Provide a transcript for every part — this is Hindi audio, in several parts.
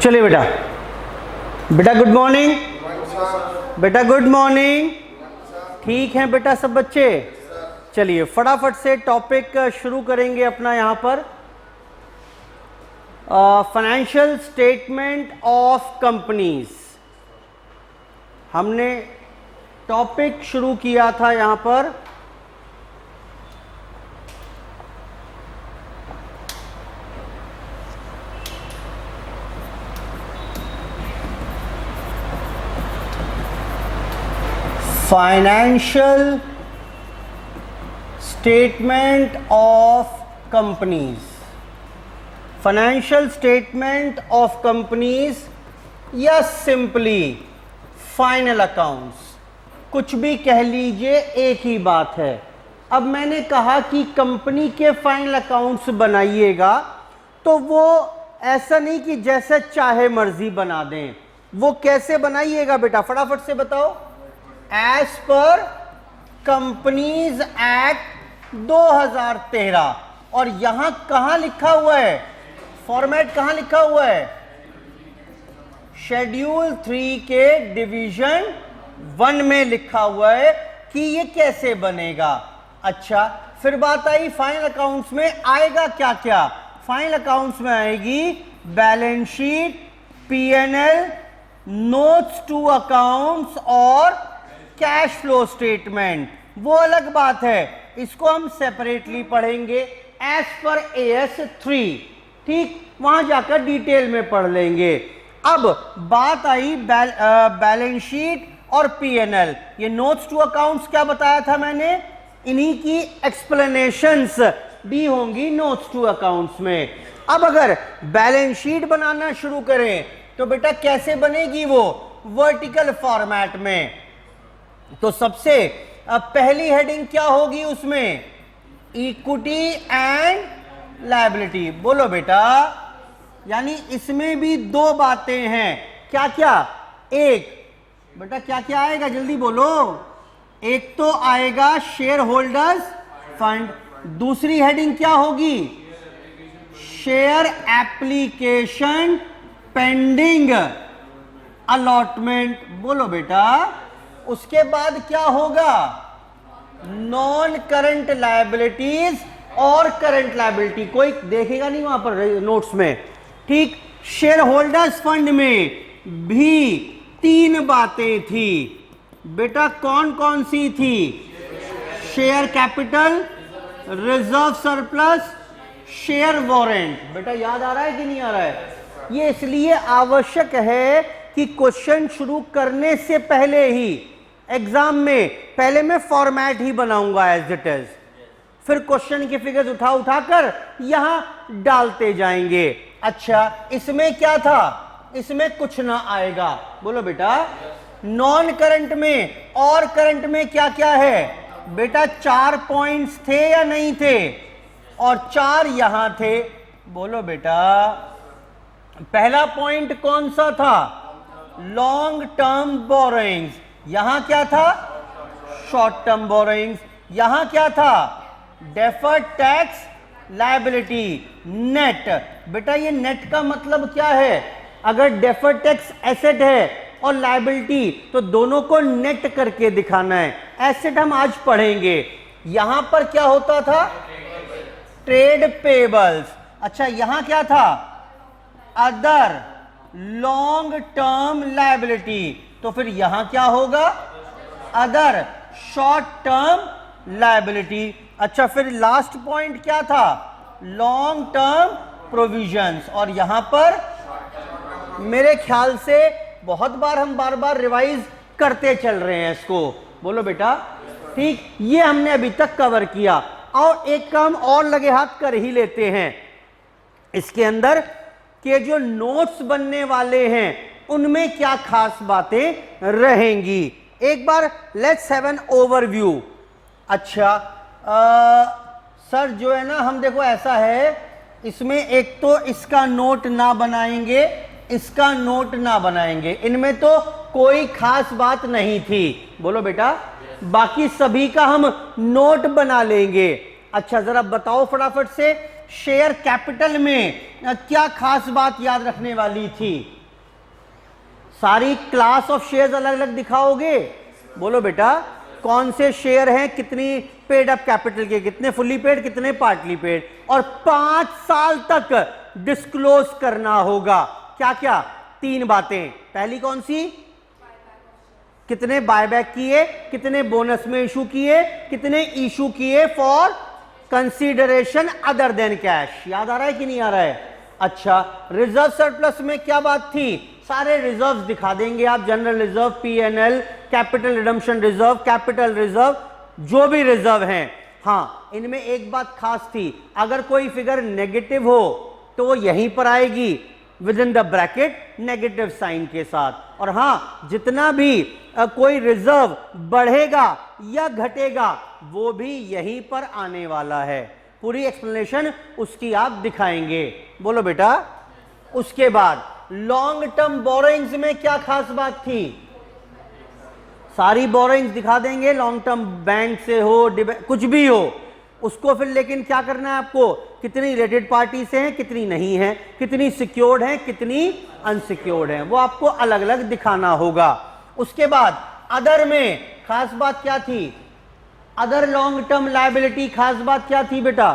चलिए बेटा, बेटा गुड मॉर्निंग, बेटा गुड मॉर्निंग। ठीक है बेटा सब बच्चे, चलिए फटाफट से टॉपिक शुरू करेंगे अपना। यहाँ पर फाइनेंशियल स्टेटमेंट ऑफ कंपनीज हमने टॉपिक शुरू किया था। यहाँ पर financial statement of companies, financial statement of companies या सिंपली फाइनल अकाउंट्स, कुछ भी कह लीजिए, एक ही बात है। अब मैंने कहा कि कंपनी के फाइनल अकाउंट्स बनाइएगा तो वो ऐसा नहीं कि जैसे चाहे मर्जी बना दें। वो कैसे बनाइएगा बेटा, फटाफट से बताओ। एज पर कंपनीज एक्ट 2013, और यहां कहां लिखा हुआ है, फॉर्मेट कहां लिखा हुआ है, शेड्यूल 3 के डिवीजन 1 में लिखा हुआ है कि ये कैसे बनेगा। अच्छा, फिर बात आई फाइनल अकाउंट्स में आएगा क्या क्या। फाइनल अकाउंट्स में आएगी balance sheet, PNL, notes to accounts और कैश फ्लो स्टेटमेंट। वो अलग बात है, इसको हम सेपरेटली पढ़ेंगे एज पर AS 3। ठीक, वहां जाकर डिटेल में पढ़ लेंगे। अब बात आई बैलेंस शीट और पीएनएल। ये नोट्स टू अकाउंट्स क्या बताया था मैंने, इन्हीं की एक्सप्लेनेशंस भी होंगी नोट्स टू अकाउंट्स में। अब अगर बैलेंस शीट बनाना शुरू करें तो बेटा कैसे बनेगी, वो वर्टिकल फॉर्मेट में। तो सबसे पहली हेडिंग क्या होगी उसमें, इक्विटी एंड लायबिलिटी। बोलो बेटा, यानी इसमें भी दो बातें हैं। क्या क्या, एक बेटा क्या क्या आएगा, जल्दी बोलो। एक तो आएगा शेयर होल्डर्स फंड, दूसरी हेडिंग क्या होगी, शेयर एप्लीकेशन पेंडिंग अलॉटमेंट। बोलो बेटा, उसके बाद क्या होगा, नॉन करंट लायबिलिटीज और करंट लायबिलिटी। कोई देखेगा नहीं वहां पर नोट्स में। ठीक, शेयर होल्डर्स फंड में भी 3 बातें थी बेटा। कौन कौन सी थी, share capital, reserve surplus, share warrant. बेटा याद आ रहा है कि नहीं आ रहा है। ये इसलिए आवश्यक है कि क्वेश्चन शुरू करने से पहले ही एग्जाम में पहले मैं फॉर्मेट ही बनाऊंगा एज इट इज, फिर क्वेश्चन की फिगर्स उठाकर यहां डालते जाएंगे। अच्छा, इसमें क्या था, इसमें कुछ ना आएगा। बोलो बेटा, नॉन करंट में और करंट में क्या क्या है बेटा, 4 पॉइंट्स थे या नहीं थे, और 4 यहां थे। बोलो बेटा, पहला पॉइंट कौन सा था, लॉन्ग टर्म बोरोइंग्स। यहां क्या था, शॉर्ट टर्म बोरोइंग्स। यहां क्या था, डेफर्ड टैक्स लायबिलिटी नेट। बेटा ये नेट का मतलब क्या है, अगर डेफर्ड टैक्स एसेट है और लायबिलिटी तो दोनों को नेट करके दिखाना है। एसेट हम आज पढ़ेंगे। यहां पर क्या होता था, ट्रेड पेबल्स। अच्छा, यहां क्या था, अदर लॉन्ग टर्म लायबिलिटी। तो फिर यहां क्या होगा, अदर शॉर्ट टर्म लायबिलिटी। अच्छा, फिर लास्ट पॉइंट क्या था, लॉन्ग टर्म प्रोविजंस। और यहां पर मेरे ख्याल से बहुत बार हम बार रिवाइज करते चल रहे हैं इसको। बोलो बेटा, ठीक, ये हमने अभी तक कवर किया। और एक काम और लगे हाथ कर ही लेते हैं, इसके अंदर के जो नोट्स बनने वाले हैं उनमें क्या खास बातें रहेंगी। एक बार लेट्स हैव एन ओवरव्यू। अच्छा सर, जो है ना, हम देखो ऐसा है, इसमें एक तो इसका नोट ना बनाएंगे, इसका नोट ना बनाएंगे, इनमें तो कोई खास बात नहीं थी। बोलो बेटा, बाकी सभी का हम नोट बना लेंगे। अच्छा, जरा बताओ फटाफट से, शेयर कैपिटल में क्या खास बात याद रखने वाली थी। सारी क्लास ऑफ शेयर्स अलग अलग दिखाओगे। बोलो बेटा कौन से शेयर हैं, कितनी पेड अप कैपिटल के, कितने फुल्ली पेड, कितने पार्टली पेड, और 5 साल तक डिस्क्लोज करना होगा। क्या क्या? 3 बातें। पहली कौन सी? कितने बायबैक किए, कितने बोनस में इशू किए, कितने इशू किए for consideration other than cash. याद आ रहा है कि नहीं आ रहा है? अच्छा, रिजर्व सरप्लस में क्या बात थी? सारे रिजर्व दिखा देंगे आप, general reserve, PNL, capital redemption reserve, capital reserve, जो भी रिजर्व हैं। हाँ, इनमें एक बात खास थी, अगर कोई फिगर नेगेटिव हो तो वो यहीं पर आएगी within the bracket negative sign के साथ। और हाँ, जितना भी कोई रिजर्व बढ़ेगा या घटेगा वो भी यहीं पर आने वाला है। पूरी एक्सप्लेनेशन उसकी आप दिखाएंगे। बोलो बेटा। उसके बाद लॉन्ग टर्म बोरोइंग्स में क्या खास बात थी? सारी बोरोइंग्स दिखा देंगे, लॉन्ग टर्म बैंक से हो, कुछ भी हो उसको। फिर लेकिन क्या करना है आपको? कितनी रिलेटेड पार्टी से हैं, कितनी नहीं है, कितनी सिक्योर्ड हैं, कितनी अनसिक्योर्ड हैं, वो आपको अलग अलग दिखाना होगा। उसके बाद अदर में खास बात क्या थी? अदर लॉन्ग टर्म लायबिलिटी खास बात क्या थी बेटा?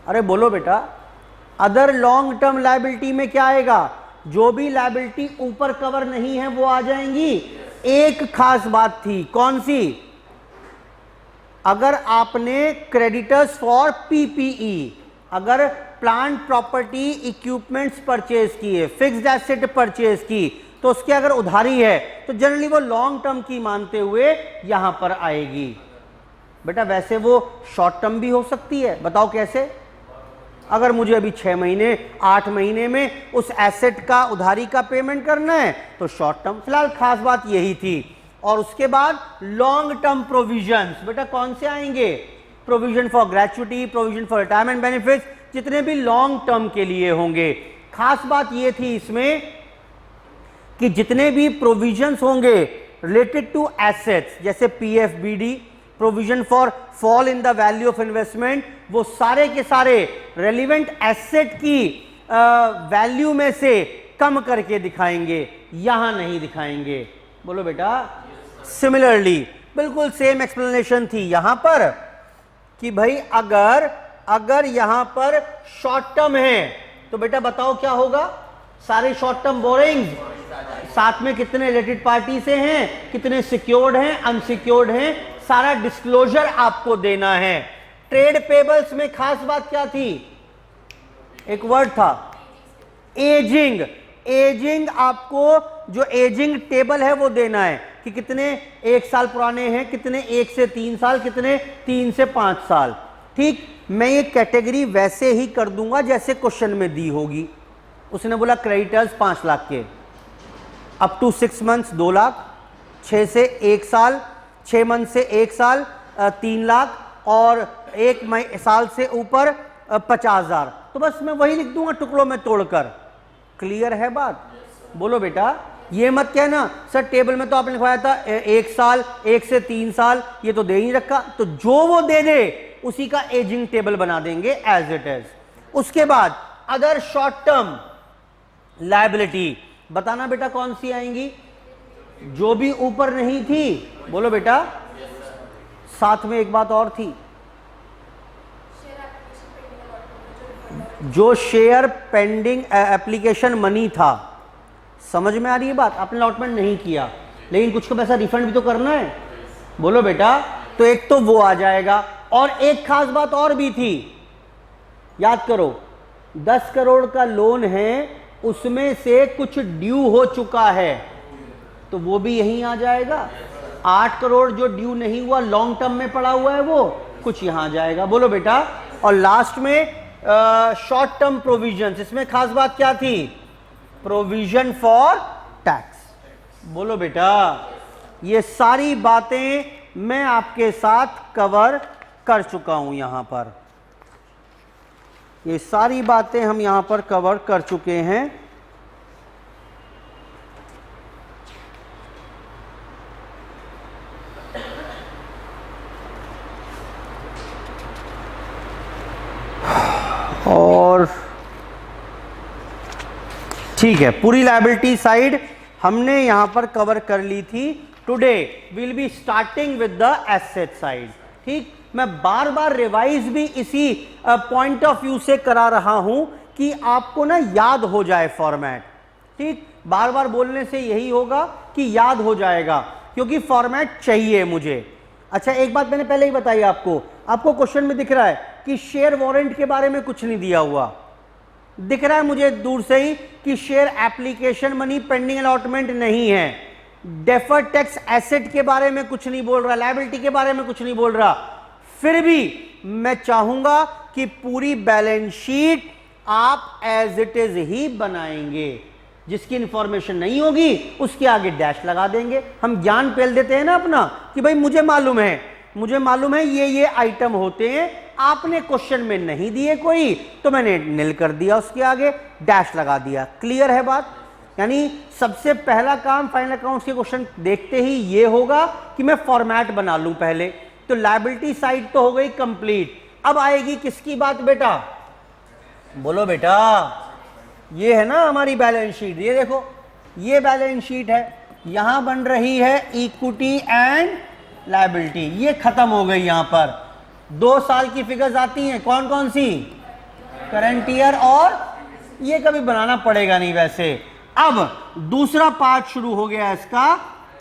अरे बोलो बेटा। अदर लॉन्ग टर्म लायबिलिटी में क्या आएगा? जो भी लायबिलिटी ऊपर कवर नहीं है वो आ जाएंगी। एक खास बात थी, कौन सी? अगर आपने क्रेडिटर्स फॉर पीपीई, अगर प्लांट प्रॉपर्टी इक्विपमेंट्स परचेज किए, फिक्स्ड एसेट परचेज की, तो उसकी अगर उधारी है तो जनरली वो लॉन्ग टर्म की मानते हुए यहां पर आएगी। बेटा वैसे वो शॉर्ट टर्म भी हो सकती है। बताओ कैसे? अगर मुझे अभी 6 महीने 8 महीने में उस एसेट का उधारी का पेमेंट करना है तो शॉर्ट टर्म। फिलहाल खास बात यही थी। और उसके बाद लॉन्ग टर्म प्रोविजंस, बेटा कौन से आएंगे? Provision for gratuity, provision for retirement benefits, जितने भी लॉन्ग टर्म के लिए होंगे। खास बात यह थी इसमें कि जितने भी प्रोविजंस होंगे रिलेटेड टू एसेट्स, जैसे PFBD, provision for fall in the value of investment, वो सारे के सारे रेलिवेंट एसेट की वैल्यू में से कम करके दिखाएंगे, यहां नहीं दिखाएंगे। बोलो बेटा। सिमिलरली बिल्कुल सेम एक्सप्लेनेशन थी यहां पर कि भाई अगर यहां पर शॉर्ट टर्म है तो बेटा बताओ क्या होगा? सारे शॉर्ट टर्म बोरिंग्स, साथ में कितने रिलेटेड पार्टी से हैं, कितने सिक्योर्ड हैं, अनसिक्योर्ड हैं, सारा डिस्क्लोजर आपको देना है। ट्रेड पेबल्स में खास बात क्या थी? एक वर्ड था एजिंग। एजिंग, आपको जो एजिंग टेबल है वो देना है कि कितने 1 साल पुराने हैं, कितने 1 से 3 साल, कितने 3 से 5 साल। ठीक, मैं ये कैटेगरी वैसे ही कर दूंगा जैसे क्वेश्चन में दी होगी। उसने बोला क्रेडिटर्स 5 लाख के, अप टू 6 मंथ्स 2 लाख, 6 से 1 साल, 6 मंथ से 1 साल 3 लाख, और 1 साल से ऊपर 50,000। तो बस मैं वही लिख दूंगा टुकड़ों में तोड़कर। क्लियर है बात? बोलो बेटा। ये मत कहना सर टेबल में तो आपने लिखवाया था 1 साल, 1 से 3 साल, ये तो दे ही रखा। तो जो वो दे दे उसी का एजिंग टेबल बना देंगे एज इट इज। उसके बाद अदर शॉर्ट टर्म लायबिलिटी बताना बेटा कौन सी आएंगी? जो भी ऊपर नहीं थी। बोलो बेटा। साथ में एक बात और थी, जो शेयर पेंडिंग एप्लीकेशन मनी था। समझ में आ रही है बात? आपने अलॉटमेंट नहीं किया लेकिन कुछ को पैसा रिफंड भी तो करना है। बोलो बेटा। तो एक तो वो आ जाएगा, और एक खास बात और भी थी, याद करो 10 करोड़ का लोन है, उसमें से कुछ ड्यू हो चुका है तो वो भी यहीं आ जाएगा। 8 करोड़ जो ड्यू नहीं हुआ लॉन्ग टर्म में पड़ा हुआ है वो कुछ यहां जाएगा। बोलो बेटा। और लास्ट में शॉर्ट टर्म प्रोविजंस, इसमें खास बात क्या थी? Provision for tax. बोलो बेटा। ये सारी बातें मैं आपके साथ कवर कर चुका हूं यहां पर। ये सारी बातें हम यहां पर कवर कर चुके हैं। और ठीक है, पूरी लायबिलिटी साइड हमने यहां पर कवर कर ली थी। Today will be starting with the asset side. ठीक, मैं बार बार रिवाइज भी इसी पॉइंट ऑफ व्यू से करा रहा हूं कि आपको ना याद हो जाए फॉर्मेट। ठीक, बार बार बोलने से यही होगा कि याद हो जाएगा, क्योंकि फॉर्मेट चाहिए मुझे। अच्छा, एक बात मैंने पहले ही बताई आपको क्वेश्चन में दिख रहा है कि शेयर वारंट के बारे में कुछ नहीं दिया हुआ। दिख रहा है मुझे दूर से ही कि share application money pending allotment नहीं है। डेफर्ड टैक्स एसेट के बारे में कुछ नहीं बोल रहा, लायबिलिटी के बारे में कुछ नहीं बोल रहा। फिर भी मैं चाहूंगा कि पूरी बैलेंस शीट आप एज इट इज ही बनाएंगे। जिसकी इंफॉर्मेशन नहीं होगी उसके आगे डैश लगा देंगे। हम ज्ञान पेल देते हैं ना अपना कि भाई मुझे मालूम है ये आइटम होते हैं, आपने क्वेश्चन में नहीं दिए कोई तो मैंने निल कर दिया, उसके आगे डैश लगा दिया। क्लियर है बात? यानी सबसे पहला काम फाइनल अकाउंट्स के क्वेश्चन देखते ही ये होगा कि मैं फॉर्मेट बना लूं पहले। तो लायबिलिटी साइड तो हो गई कंप्लीट। अब आएगी किसकी बात बेटा? बोलो बेटा। ये है ना हमारी बैलेंस शीट। ये देखो, ये बैलेंस शीट है, यहां बन रही है इक्विटी एंड लायबिलिटी। ये खत्म हो गई। यहां पर 2 साल की फिगर्स आती हैं, कौन कौन सी? करंट ईयर, और ये कभी बनाना पड़ेगा नहीं वैसे। अब दूसरा पार्ट शुरू हो गया इसका,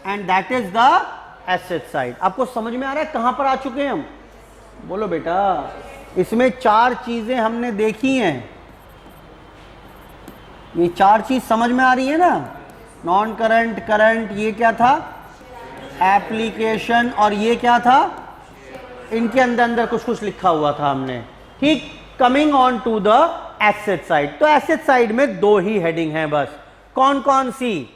and that is the asset side. आपको समझ में आ रहा है कहां पर आ चुके हैं हम? बोलो बेटा। इसमें 4 चीजें हमने देखी हैं। ये 4 चीज समझ में आ रही है ना? नॉन करंट, करंट, ये क्या था? एप्लीकेशन, और ये क्या था? इनके अंदर कुछ कुछ लिखा हुआ था हमने। ठीक, coming on to the asset side. तो एसेट साइड में 2 ही हेडिंग हैं बस। कौन कौन सी?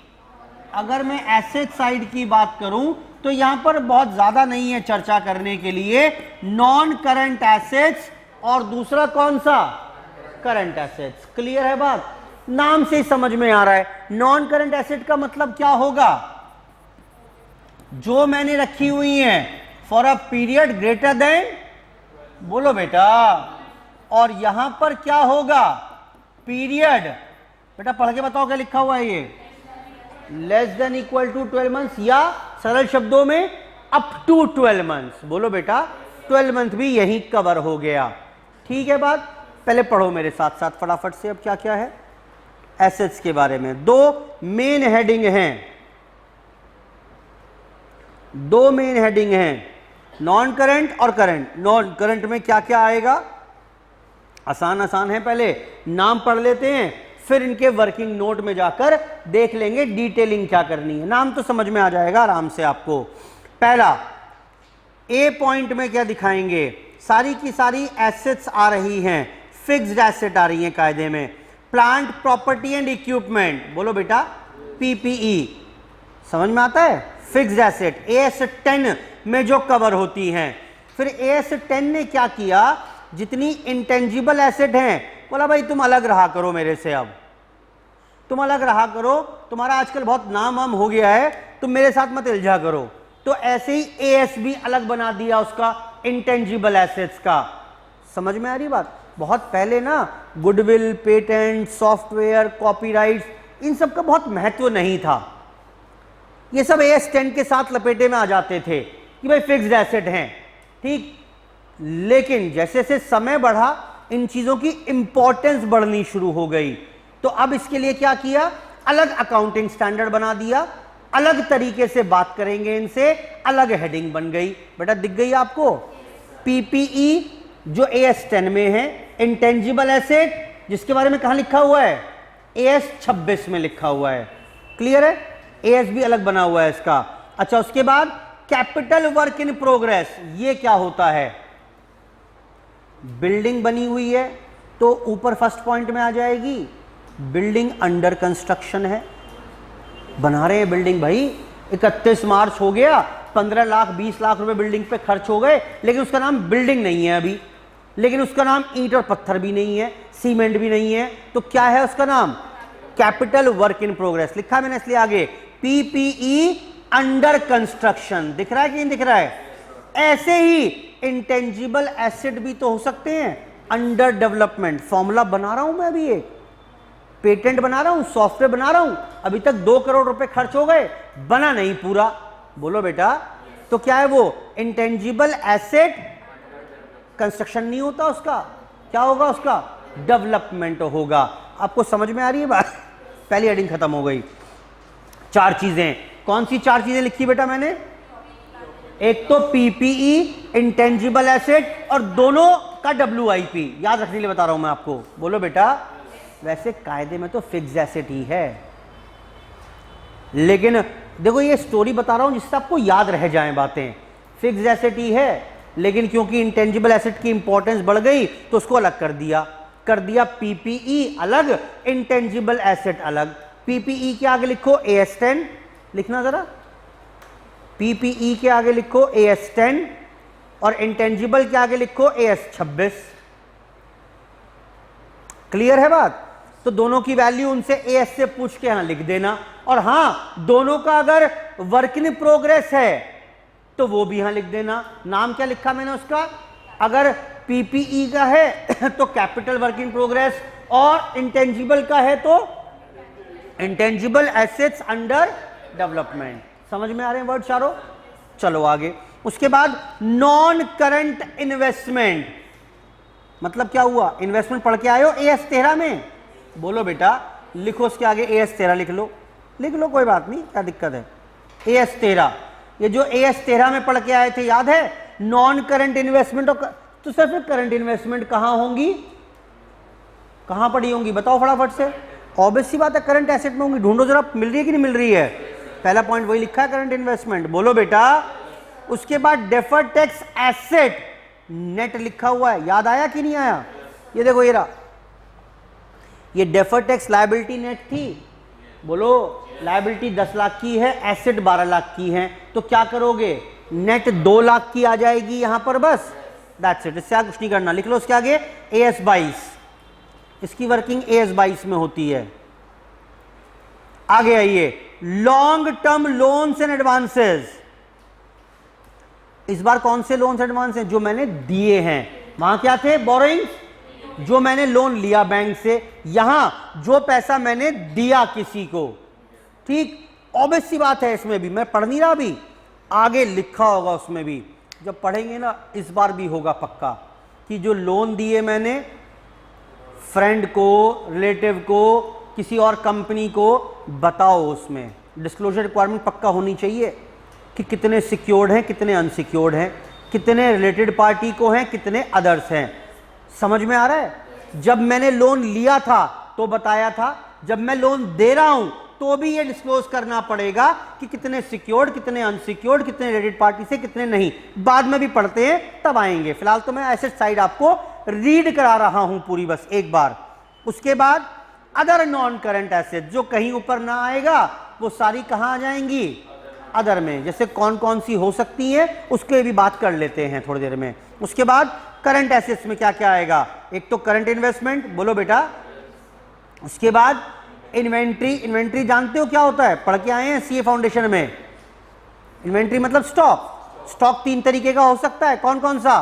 अगर मैं एसेट साइड की बात करूं तो यहां पर बहुत ज्यादा नहीं है चर्चा करने के लिए। नॉन करंट एसेट्स और दूसरा कौन सा? Current assets. क्लियर है बात? नाम से ही समझ में आ रहा है। नॉन करंट एसेट का मतलब क्या होगा? जो मैंने रखी हुई है for a period greater than, बोलो बेटा, और यहां पर क्या होगा? पीरियड। बेटा पढ़ के बताओ क्या लिखा हुआ है ये? Less than equal to 12 months, या सरल शब्दों में अप टू 12 मंथ्स। बोलो बेटा, 12 मंथ भी यही कवर हो गया। ठीक है बात? पहले पढ़ो मेरे साथ साथ फटाफट से। अब क्या क्या है एसेट्स के बारे में? 2 मेन हेडिंग हैं, 2 मेन हेडिंग हैं, नॉन करंट और करंट। नॉन करंट में क्या क्या आएगा? आसान आसान है, पहले नाम पढ़ लेते हैं, फिर इनके वर्किंग नोट में जाकर देख लेंगे डिटेलिंग क्या करनी है। नाम तो समझ में आ जाएगा आराम से आपको। पहला ए पॉइंट में क्या दिखाएंगे? सारी की सारी एसेट्स आ रही हैं, फिक्स्ड एसेट आ रही हैं कायदे में। प्लांट प्रॉपर्टी एंड इक्विपमेंट, बोलो बेटा, पीपीई। समझ में आता है? फिक्स्ड एसेट एएस 10 में जो कवर होती हैं। फिर एएस 10 ने क्या किया? जितनी इंटेंजिबल एसेट हैं, बोला भाई तुम अलग रहा करो मेरे से, अब तुम अलग रहा करो, तुम्हारा आजकल बहुत नाम वाम हो गया है, तुम मेरे साथ मत इल्झा करो। तो ऐसे ही एएस भी अलग बना दिया उसका, इंटेंजिबल एसेट्स का। समझ में आ रही बात? बहुत पहले ना गुडविल, पेटेंट, सॉफ्टवेयर, कॉपीराइट्स, इन सब का बहुत महत्व नहीं था। ये सब एएस 10 के साथ लपेटे में आ जाते थे कि भाई फिक्स्ड एसेट हैं। ठीक, लेकिन जैसे जैसे समय बढ़ा इन चीजों की इंपॉर्टेंस बढ़नी शुरू हो गई। तो अब इसके लिए क्या किया? अलग अकाउंटिंग स्टैंडर्ड बना दिया, अलग तरीके से बात करेंगे इनसे, अलग हेडिंग बन गई। बेटा दिख गई आपको? पीपीई जो एएस 10 में है, इंटेंजिबल एसेट जिसके बारे में कहां लिखा हुआ है? एएस 26 में लिखा हुआ है। क्लियर है? एएस भी अलग बना हुआ है इसका। अच्छा, उसके बाद कैपिटल वर्क इन प्रोग्रेस। ये क्या होता है? बिल्डिंग बनी हुई है तो ऊपर फर्स्ट पॉइंट में आ जाएगी, बिल्डिंग अंडर कंस्ट्रक्शन है। बना रहे हैं बिल्डिंग भाई, 31 मार्च हो गया, 15 लाख 20 लाख रुपए बिल्डिंग पे खर्च हो गए, लेकिन उसका नाम बिल्डिंग नहीं है अभी, लेकिन उसका नाम ईंट और पत्थर भी नहीं है, सीमेंट भी नहीं है, तो क्या है उसका नाम? Capital work in progress. लिखा मैंने इसलिए आगे पीपीई अंडर कंस्ट्रक्शन। दिख रहा है कि नहीं दिख रहा है? ऐसे ही इंटेंजिबल एसेट भी तो हो सकते हैं अंडर डेवलपमेंट। फॉर्मूला बना रहा हूं मैं अभी एक, पेटेंट बना रहा हूं, सॉफ्टवेयर बना रहा हूं, अभी तक 2 करोड़ रुपए खर्च हो गए, बना नहीं पूरा, बोलो बेटा, तो क्या है वो? इंटेंजिबल एसेट कंस्ट्रक्शन नहीं होता उसका, क्या होगा उसका? डेवलपमेंट होगा। आपको समझ में आ रही है बात? पहली हेडिंग खत्म हो गई। 4 चीजें, कौन सी 4 चीजें लिखी बेटा मैंने? एक तो पीपीई, इंटेंजिबल एसेट, और दोनों का WIP, याद रखने के लिए बता रहा हूं मैं आपको, बोलो बेटा। वैसे कायदे में तो फिक्स एसेट ही है, लेकिन देखो ये स्टोरी बता रहा हूं जिससे आपको याद रह जाएं बातें। फिक्स एसेट ही है, लेकिन क्योंकि इंटेंजिबल एसेट की इंपॉर्टेंस बढ़ गई तो उसको अलग कर दिया पीपीई अलग, इंटेंजिबल एसेट अलग। पीपीई के आगे लिखो AS10, लिखना जरा, पीपीई के आगे लिखो AS10 और इंटेंजिबल के आगे लिखो AS26। क्लियर है बात? तो दोनों की वैल्यू उनसे AS से पूछ के यहां लिख देना, और हां दोनों का अगर वर्क इन प्रोग्रेस है तो वो भी यहां लिख देना। नाम क्या लिखा मैंने उसका? अगर पीपीई का है तो कैपिटल वर्क इन प्रोग्रेस, और इंटेंजिबल का है तो इंटेंजिबल एसेट्स अंडर डेवलपमेंट। समझ में आ रहे हैं वर्ड चारों? चलो आगे। उसके बाद नॉन करंट इन्वेस्टमेंट, मतलब क्या हुआ? इन्वेस्टमेंट पढ़ के आए हो AS13 में, बोलो बेटा, लिखो उसके आगे AS13 लिख लो कोई बात नहीं, क्या दिक्कत है? AS13, ये जो AS13 में पढ़ के आए थे याद है? नॉन करंट इन्वेस्टमेंट, तो सिर्फ करंट इन्वेस्टमेंट कहां होंगी, कहां पड़ी होंगी बताओ फटाफट से? ऑब्वियस सी बात है करंट एसेट में होंगी, ढूंढो जरा, मिल रही है कि नहीं मिल रही है? पहला पॉइंट वही लिखा है, करंट इन्वेस्टमेंट, बोलो बेटा। उसके बाद डेफर्ड टैक्स एसेट, नेट लिखा हुआ है, याद आया कि नहीं आया? ये देखो ये रहा, ये डेफर्ड टैक्स लायबिलिटी नेट थी, बोलो लायबिलिटी 10 लाख की है, एसेट 12 लाख की है, तो क्या करोगे? नेट 2 लाख की आ जाएगी यहां पर, बस दैट्स इट, इससे कुछ नहीं करना। लिख लो उसके आगे AS22, इसकी वर्किंग AS22 में होती है। आगे आइए, long term loans and advances. इस बार कौन से लोन्स एडवांस हैं? जो मैंने दिए हैं। वहां क्या थे? बोरोइंग्स, जो मैंने लोन लिया बैंक से, यहां जो पैसा मैंने दिया किसी को, ठीक? ऑब्वियस सी बात है, इसमें भी मैं पढ़ नहीं रहा, अभी आगे लिखा होगा उसमें भी, जब पढ़ेंगे ना इस बार भी होगा पक्का, कि जो लोन दिए मैंने फ्रेंड को, रिलेटिव को, किसी और कंपनी को, बताओ उसमें डिस्क्लोजर रिक्वायरमेंट पक्का होनी चाहिए कि कितने सिक्योर्ड हैं, कितने अनसिक्योर्ड हैं, कितने रिलेटेड पार्टी को हैं, कितने अदर्स हैं। समझ में आ रहा है? जब मैंने लोन लिया था तो बताया था, जब मैं लोन दे रहा हूं तो भी ये डिस्क्लोज करना पड़ेगा कि कितने सिक्योर्ड, कितने अनसिक्योर्ड, कितने रिलेटेड पार्टी से, कितने नहीं। बाद में भी पढ़ते हैं, तब आएंगे, फिलहाल तो मैं एसेट साइड आपको रीड करा रहा हूं पूरी, बस एक बार। उसके बाद अदर नॉन करंट एसेट, जो कहीं ऊपर ना आएगा वो सारी कहां आ जाएंगी? अदर में। जैसे कौन कौन सी हो सकती है उसके भी बात कर लेते हैं थोड़ी देर में। उसके बाद करंट एसेट्स में क्या क्या आएगा? एक तो करंट इन्वेस्टमेंट, बोलो बेटा। उसके बाद इन्वेंट्री, इन्वेंट्री जानते हो क्या होता है? पढ़ के आए हैं सीए फाउंडेशन में। इन्वेंट्री मतलब स्टॉक। स्टॉक 3 तरीके का हो सकता है, कौन कौन सा?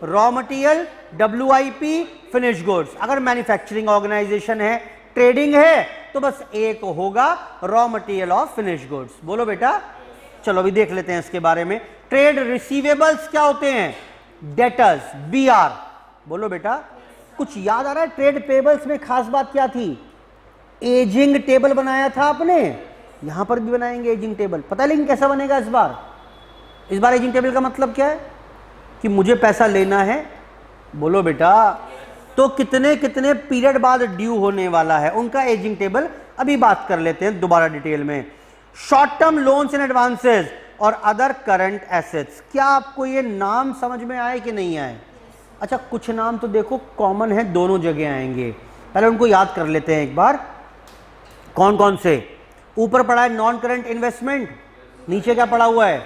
Raw material, WIP, finish goods. अगर मैन्युफैक्चरिंग ऑर्गेनाइजेशन है, ट्रेडिंग है, तो बस एक होगा रॉ मटेरियल और फिनिश गुड्स। बोलो बेटा। चलो अभी देख लेते हैं इसके बारे में। ट्रेड रिसीवेबल्स क्या होते हैं? Debtors, BR। बोलो बेटा। कुछ याद आ रहा है? ट्रेड पेबल्स में खास बात क्या थी? एजिंग टेबल बनाया था आपने, यहां पर भी बनाएंगे एजिंग टेबल। पता है लेकिन कैसा बनेगा इस बार? इस बार एजिंग टेबल का मतलब क्या है? कि मुझे पैसा लेना है, बोलो बेटा, तो कितने कितने पीरियड बाद ड्यू होने वाला है, उनका एजिंग टेबल अभी बात कर लेते हैं दोबारा डिटेल में। Short term loans and advances और अदर करंट एसेट्स। क्या आपको ये नाम समझ में आए कि नहीं आए? अच्छा, कुछ नाम तो देखो कॉमन है, दोनों जगह आएंगे, पहले उनको याद कर लेते हैं एक बार। कौन कौन से? ऊपर पड़ा है नॉन करंट इन्वेस्टमेंट, नीचे क्या पड़ा हुआ है?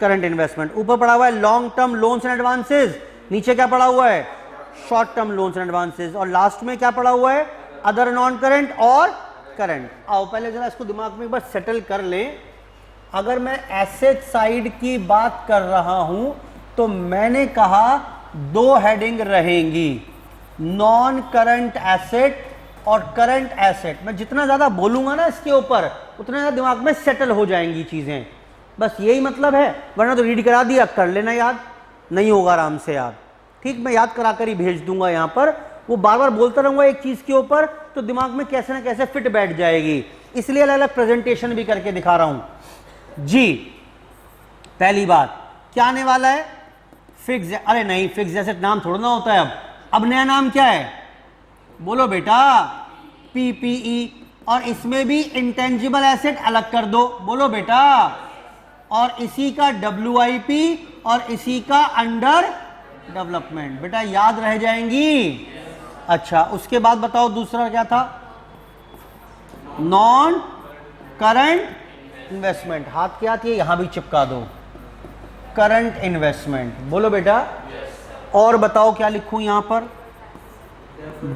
Current investment. ऊपर पड़ा हुआ है long term loans and advances, नीचे क्या पड़ा हुआ है? Short term loans and advances. और लास्ट में क्या पड़ा हुआ है? अदर नॉन करंट और करंट। आओ पहले जरा इसको दिमाग में एक बार सेटल कर लें। अगर मैं एसेट साइड की बात कर रहा हूं तो मैंने कहा 2 हेडिंग रहेंगी, नॉन करंट एसेट और करंट एसेट। मैं जितना ज़्यादा बोलूँगा ना इसके ऊपर उतना ज़्यादा दिमाग में सेटल हो जाएंगी चीज़ें, बस यही मतलब है। वरना तो रीड करा दिया, कर लेना याद, नहीं होगा आराम से याद। ठीक, मैं याद करा कर ही भेज दूंगा यहाँ पर, वो बार बार बोलता रहूँगा एक चीज़ के ऊपर तो दिमाग में कैसे ना कैसे फिट बैठ जाएगी, इसलिए अलग अलग प्रेजेंटेशन भी करके दिखा रहा हूँ जी। पहली बात क्या आने वाला है, फिक्स, अरे नहीं फिक्स एसेट नाम थोड़ा ना होता है अब नया नाम क्या है, बोलो बेटा, पीपीई। और इसमें भी इंटेंजिबल एसेट अलग कर दो, बोलो बेटा, और इसी का डब्ल्यूआईपी और इसी का अंडर डेवलपमेंट। बेटा याद रह जाएंगी। अच्छा, उसके बाद बताओ दूसरा क्या था, नॉन करंट इन्वेस्टमेंट। हाथ के हाथ ये यहां भी चिपका दो, करंट इन्वेस्टमेंट, बोलो बेटा। और बताओ क्या लिखूं यहां पर,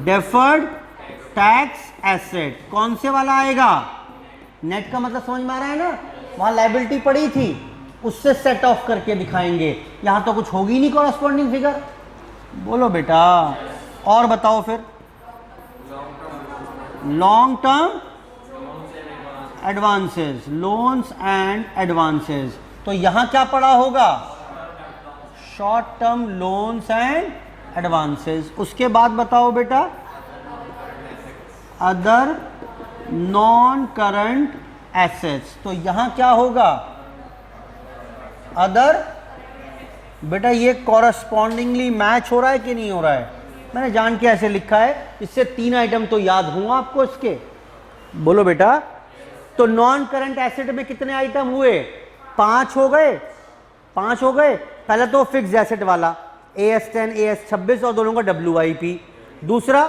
डेफर्ड टैक्स एसेट। कौन से वाला आएगा, नेट का मतलब समझ में आ रहा है ना, वहां लायबिलिटी पड़ी थी उससे सेट ऑफ करके दिखाएंगे, यहां तो कुछ होगी नहीं कॉरस्पॉन्डिंग फिगर, बोलो बेटा। और बताओ फिर, long term advances, loans and advances. तो यहां क्या पड़ा होगा, short term loans and advances. उसके बाद बताओ बेटा, अदर नॉन करंट एसेट्स। तो यहां क्या होगा, अदर। बेटा ये कॉरस्पॉन्डिंगली मैच हो रहा है कि नहीं हो रहा है, मैंने जान के ऐसे लिखा है, इससे 3 आइटम तो याद हुआ आपको इसके, बोलो बेटा। तो नॉन करंट एसेट में कितने आइटम हुए, 5 हो गए, 5 हो गए। पहले तो फिक्स एसेट वाला AS10 AS26 और दोनों का WIP। दूसरा,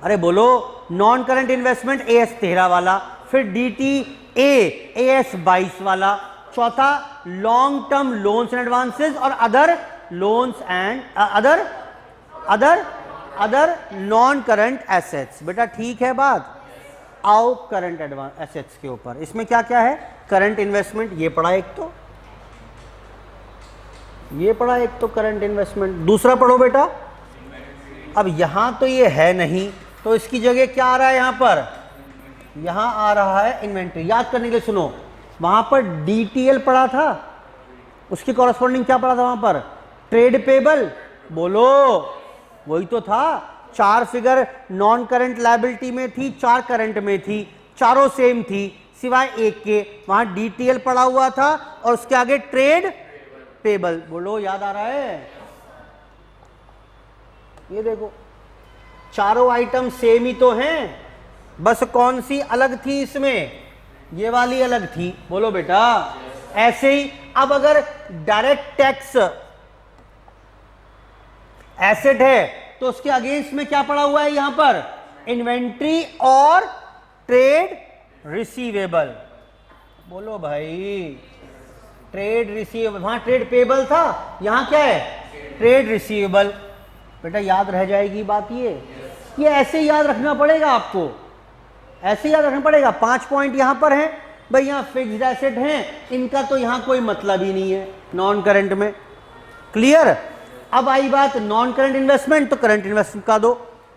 अरे बोलो, नॉन करंट इन्वेस्टमेंट AS13 वाला, फिर DTA AS22 वाला। चौथा, long term loans and advances और other loans and other non current assets. बेटा ठीक है बात। आओ करंट एसेट्स के ऊपर, इसमें क्या क्या है, करंट इन्वेस्टमेंट ये पढ़ा एक, तो ये पढ़ा एक, तो करंट इन्वेस्टमेंट। दूसरा पढ़ो बेटा, अब यहां तो ये है नहीं तो इसकी जगह क्या आ रहा है, यहां पर, यहां आ रहा है इन्वेंट्री। याद करने के लिए सुनो, वहां पर DTL पढ़ा था, उसकी कॉरस्पॉन्डिंग क्या पढ़ा था वहां पर, ट्रेड पेबल, बोलो, वही तो था। 4 फिगर नॉन करंट लायबिलिटी में थी, 4 करंट में थी, चारों सेम थी सिवाय एक के, वहां DTL पड़ा हुआ था और उसके आगे ट्रेड पेबल, बोलो याद आ रहा है। ये देखो चारों आइटम सेम ही तो हैं, बस कौन सी अलग थी इसमें, ये वाली अलग थी, बोलो बेटा। ऐसे ही अब अगर डायरेक्ट टैक्स एसेट है तो उसके अगेंस्ट में क्या पड़ा हुआ है, यहां पर इन्वेंट्री और ट्रेड रिसीवेबल, बोलो भाई, ट्रेड रिसीवेबल। वहां ट्रेड पेबल था, यहां क्या है, ट्रेड रिसीवेबल। बेटा याद रह जाएगी बात, ये ऐसे याद रखना पड़ेगा आपको, ऐसे याद रखना पड़ेगा। 5 पॉइंट यहां पर हैं भाई, यहां फिक्स्ड एसेट हैं, इनका तो यहां कोई मतलब ही नहीं है नॉन करंट में, क्लियर। अब आई बात नॉन करंट इन्वेस्टमेंट, तो करंट इन्वेस्टमेंट का दो।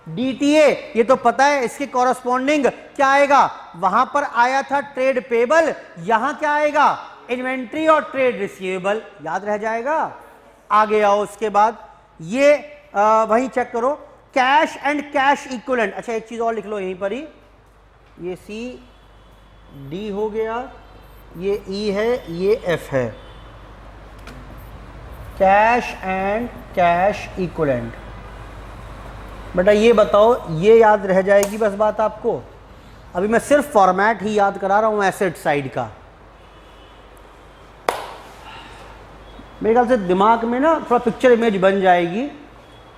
DTA ये तो पता है, इसके कॉरस्पॉन्डिंग क्या आएगा, वहां पर आया था ट्रेड पेबल, यहां क्या आएगा, इन्वेंट्री और ट्रेड रिसीवेबल, याद रह जाएगा। आगे आओ, उसके बाद ये वहीं चेक करो, कैश एंड कैश इक्विवेलेंट। अच्छा एक चीज और लिख लो यहीं पर ही, ये CD हो गया, ये E है, ये F है, कैश एंड कैश इक्विवेलेंट। बेटा ये बताओ, ये याद रह जाएगी बस बात आपको। अभी मैं सिर्फ फॉर्मेट ही याद करा रहा हूं एसेट साइड का, मेरे ख्याल से दिमाग में ना थोड़ा पिक्चर इमेज बन जाएगी।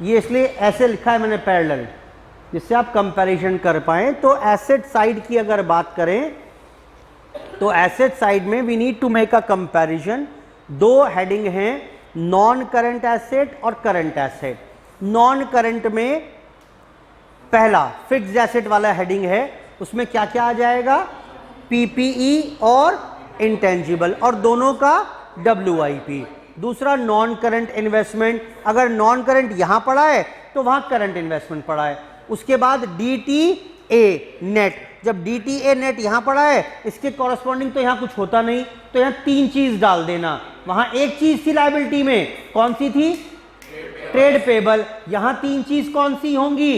ये इसलिए ऐसे लिखा है मैंने पैरेलल, जिससे आप कंपैरिजन कर पाएं। तो एसेट साइड की अगर बात करें तो एसेट साइड में we need to make a comparison. 2 heading हैं, नॉन करंट एसेट और करंट एसेट। नॉन करंट में पहला फिक्स्ड एसेट वाला हेडिंग है, उसमें क्या क्या आ जाएगा, PPE और इंटेंजिबल, और दोनों का WIP। दूसरा नॉन करंट इन्वेस्टमेंट, अगर नॉन करंट यहां पड़ा है तो वहां करंट इन्वेस्टमेंट पड़ा है। उसके बाद DTA नेट। जब DTA नेट यहां पड़ा है, इसके कॉरस्पॉन्डिंग तो यहां कुछ होता नहीं, तो यहां 3 चीज डाल देना। वहां एक चीज थी लायबिलिटी में, कौन सी थी? Trade payable. यहां 3 चीज कौन सी होंगी?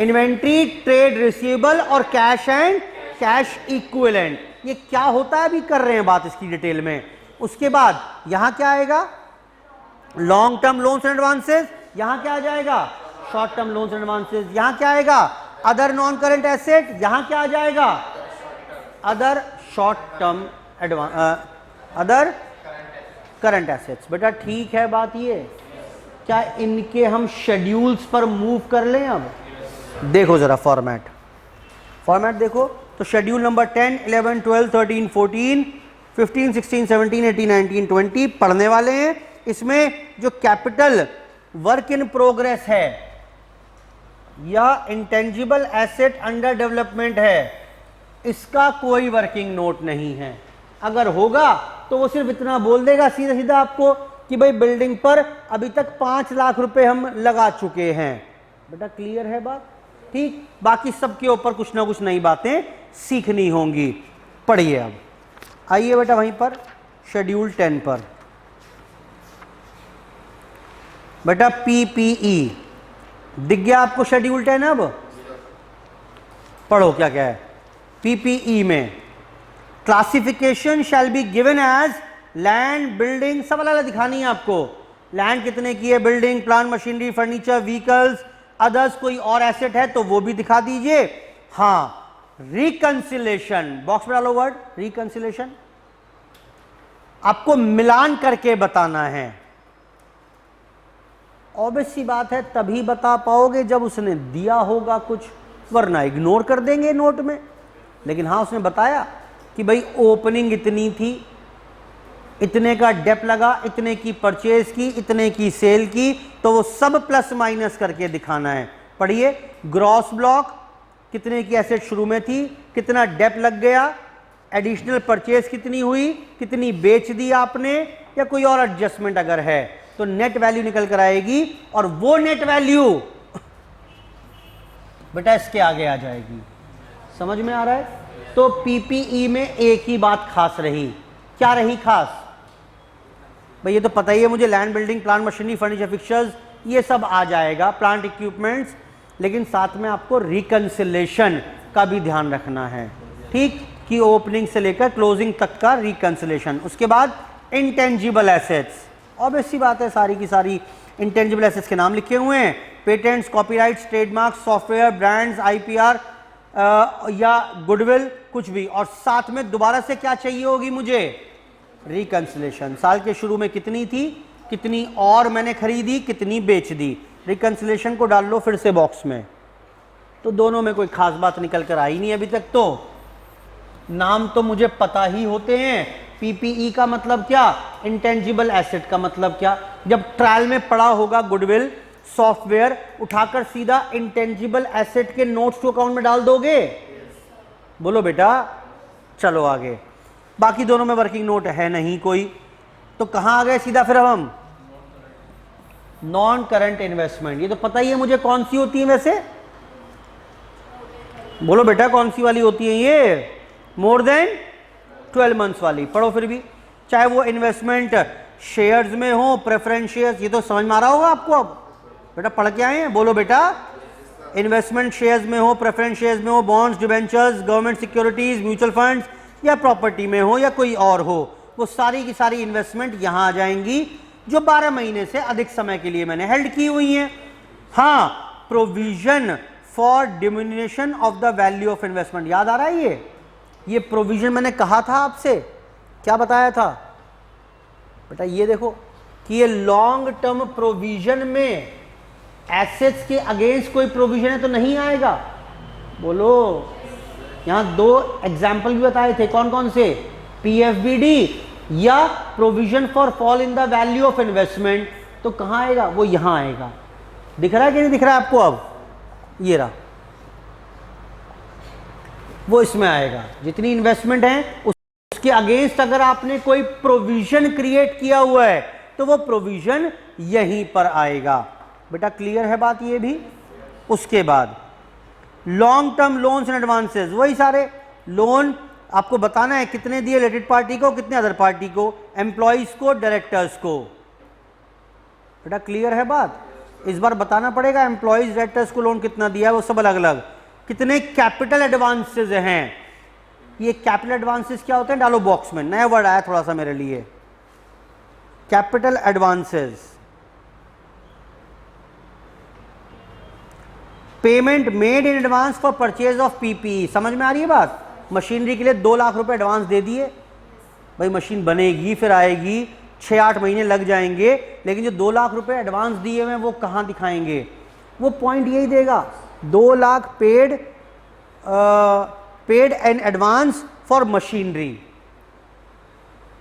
इन्वेंट्री, ट्रेड रिसीवेबल और कैश एंड कैश इक्विवेलेंट। ये क्या होता है अभी कर रहे हैं बात इसकी डिटेल में। उसके बाद यहां क्या आएगा? Long term loans and advances. यहां क्या आ जाएगा? Short term loans and advances. यहां क्या आएगा? Other non current asset. यहां क्या आ जाएगा? Other short term other current assets. बेटा ठीक है बात ये। क्या इनके हम शेड्यूल्स पर मूव कर लें? अब देखो जरा फॉर्मेट देखो तो शेड्यूल नंबर 10, 11, 12, 13, 14, 15, 16, 17, 18, 19, 20 पढ़ने वाले हैं। इसमें जो कैपिटल वर्क इन प्रोग्रेस है या इंटेंजिबल एसेट अंडर डेवलपमेंट है, इसका कोई वर्किंग नोट नहीं है। अगर होगा तो वो सिर्फ इतना बोल देगा सीधा सीधा आपको कि भाई बिल्डिंग पर अभी तक 5 लाख रुपए हम लगा चुके हैं। बेटा क्लियर है बात? ठीक, बाकी सबके ऊपर कुछ ना कुछ नई बातें सीखनी होंगी। पढ़िए अब, आइए बेटा वहीं पर शेड्यूल 10 पर। बेटा PPE दिख गया आपको शेड्यूल 10? अब पढ़ो क्या क्या है PPE में। Classification shall be given as land, building, सब अलग अलग दिखानी है आपको। लैंड कितने की है, building, plant machinery, furniture, vehicles, others कोई और एसेट है तो वो भी दिखा दीजिए। हाँ, रिकंसिलेशन, बॉक्स में डालो वर्ड रिकंसिलेशन। आपको मिलान करके बताना है। ऑब्वियस सी बात है, तभी बता पाओगे जब उसने दिया होगा कुछ, वरना इग्नोर कर देंगे नोट में। लेकिन हाँ उसने बताया कि भाई ओपनिंग इतनी थी, इतने का डेप लगा, इतने की परचेज की, इतने की सेल की, तो वो सब प्लस माइनस करके दिखाना है। पढ़िए, ग्रॉस ब्लॉक कितने की एसेट शुरू में थी, कितना डेप लग गया, एडिशनल परचेज कितनी हुई, कितनी बेच दी आपने, या कोई और एडजस्टमेंट अगर है तो नेट वैल्यू निकल कर आएगी। और वो नेट वैल्यू बेटा इसके आगे आ जाएगी। समझ में आ रहा है? तो PPE में एक ही बात खास रही। क्या रही खास? भाई ये तो पता ही है मुझे, land, building, plant machinery, furniture, fixtures, ये सब आ जाएगा, प्लांट इक्विपमेंट्स। लेकिन साथ में आपको रिकंसिलेशन का भी ध्यान रखना है, ठीक, कि ओपनिंग से लेकर क्लोजिंग तक का रिकंसिलेशन। उसके बाद इंटेंजिबल एसेट्स, ऑब्वियस सी बात है, सारी की सारी इंटेंजिबल एसेट्स के नाम लिखे हुए हैं। Patents, copyrights, trademark, software, brands, IPR या गुडविल, कुछ भी। और साथ में दोबारा से क्या चाहिए होगी मुझे? रिकंसिलेशन। साल के शुरू में कितनी थी, कितनी और मैंने खरीदी, कितनी बेच दी। रिकंसिलेशन को डाल लो फिर से बॉक्स में। तो दोनों में कोई खास बात निकल कर आई नहीं अभी तक। तो नाम तो मुझे पता ही होते हैं। PPE का मतलब क्या, इंटेंजिबल एसेट का मतलब क्या। जब ट्रायल में पड़ा होगा गुडविल, सॉफ्टवेयर, उठाकर सीधा इंटेंजिबल एसेट के नोट्स टू अकाउंट में डाल दोगे? बोलो बेटा। चलो आगे, बाकी दोनों में वर्किंग नोट है नहीं कोई, तो कहां आ गए सीधा फिर अब हम? Non current investment. ये तो पता ही है मुझे कौन सी होती है वैसे, बोलो बेटा कौन सी वाली होती है ये? मोर देन 12 मंथ्स वाली। पढ़ो फिर भी, चाहे वो इन्वेस्टमेंट शेयर्स में हो, प्रेफरेंस शेयर्स, ये तो समझ में आ रहा होगा आपको। अब बेटा पढ़ के आए हैं, बोलो बेटा। इन्वेस्टमेंट शेयर्स में हो, प्रेफरेंस शेयर्स में हो, bonds, debentures, government securities, mutual funds या प्रॉपर्टी में हो या कोई और हो, वो सारी की सारी इन्वेस्टमेंट यहां आ जाएंगी जो 12 महीने से अधिक समय के लिए मैंने हेल्ड की हुई हैं। हाँ, provision for diminishing of the value of investment, याद आ रहा है ये प्रोविजन मैंने कहा था आपसे, क्या बताया था बेटा? ये देखो कि ये लॉन्ग टर्म प्रोविजन में एसेट्स के अगेंस्ट कोई प्रोविजन है तो नहीं आएगा। बोलो, यहां 2 एग्जाम्पल भी बताए थे, कौन कौन से? PFBD या provision for fall in the value of investment. तो कहां आएगा? वो यहां आएगा। दिख रहा है कि नहीं दिख रहा है आपको? अब ये रहा, वो इसमें आएगा। जितनी इन्वेस्टमेंट है उसके अगेंस्ट अगर आपने कोई प्रोविजन क्रिएट किया हुआ है तो वो प्रोविजन यहीं पर आएगा। बेटा क्लियर है बात ये भी? उसके बाद long term loans and advances, वही सारे लोन आपको बताना है कितने दिए रिलेटेड पार्टी को, कितने अदर पार्टी को, एम्प्लॉइज को, डायरेक्टर्स को। बेटा क्लियर है बात? इस बार बताना पड़ेगा एम्प्लॉइज डायरेक्टर्स को लोन कितना दिया है, वो सब अलग अलग। कितने कैपिटल एडवांसेस हैं, ये कैपिटल एडवांसेस क्या होते हैं, डालो बॉक्स में, नया वर्ड आया थोड़ा सा मेरे लिए, capital advances. Payment made in advance for purchase of PPE, समझ में आ रही है बात? मशीनरी के लिए 2 लाख रुपए एडवांस दे दिए, भाई मशीन बनेगी फिर आएगी, 6-8 महीने लग जाएंगे, लेकिन जो 2 लाख रुपए एडवांस दिए हुए वो कहाँ दिखाएंगे? वो पॉइंट यही देगा, 2 lakh paid an advance for machinery.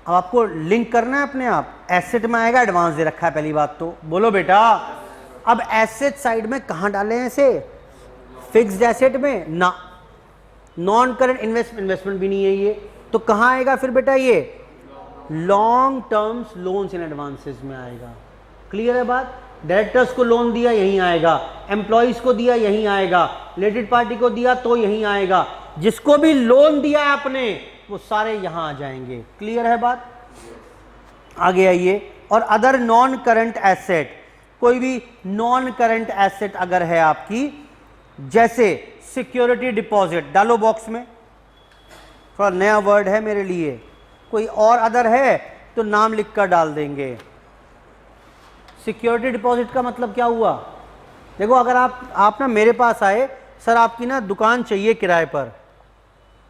अब आपको लिंक करना है अपने आप, एसेट में आएगा, एडवांस दे रखा है पहली बात तो, बोलो बेटा। अब एसेट साइड में कहां डालें ऐसे? फिक्स्ड एसेट में ना, नॉन करंट इन्वेस्टमेंट भी नहीं है ये, तो कहां आएगा फिर बेटा? ये long terms loans and advances में आएगा। क्लियर है बात? डायरेक्टर्स को लोन दिया यहीं आएगा, एम्प्लॉइज को दिया यहीं आएगा, रिलेटेड पार्टी को दिया तो यहीं आएगा, जिसको भी लोन दिया है आपने वो सारे यहां आ जाएंगे। क्लियर है बात? आगे आइए। और अदर नॉन करंट एसेट, कोई भी नॉन करंट एसेट अगर है आपकी, जैसे सिक्योरिटी डिपॉजिट, डालो बॉक्स में, थोड़ा नया वर्ड है मेरे लिए, कोई और अदर है तो नाम लिखकर डाल देंगे। सिक्योरिटी डिपॉजिट का मतलब क्या हुआ? देखो अगर आप ना मेरे पास आए, सर आपकी ना दुकान चाहिए किराए पर,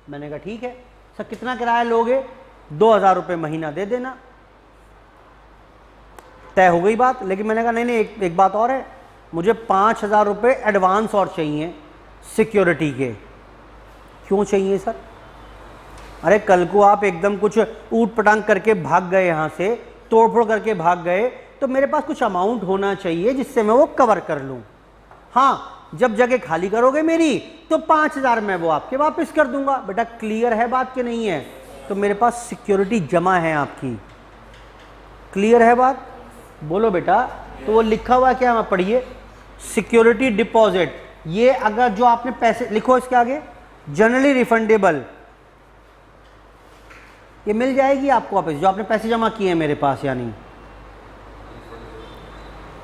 मैंने कहा ठीक है सर, कितना किराया लोगे? 2000 रुपये महीना दे देना, तय हो गई बात। लेकिन मैंने कहा नहीं एक बात और है, मुझे 5000 रुपये एडवांस और चाहिए सिक्योरिटी के। क्यों चाहिए सर? अरे कल को आप एकदम कुछ ऊट पटांग करके भाग गए, यहाँ से तोड़फोड़ करके भाग गए, तो मेरे पास कुछ अमाउंट होना चाहिए जिससे मैं वो कवर कर लूँ। हाँ, जब जगह खाली करोगे मेरी तो 5000 मैं वो आपके वापस कर दूंगा। बेटा क्लियर है बात कि नहीं है? तो मेरे पास सिक्योरिटी जमा है आपकी। क्लियर है बात? बोलो बेटा। तो वो लिखा हुआ क्या है, पढ़िए, सिक्योरिटी डिपॉजिट। ये अगर जो आपने पैसे लिखो इसके आगे, जनरली रिफंडेबल, ये मिल जाएगी आपको वापस, जो आपने पैसे जमा किए हैं मेरे पास, यानी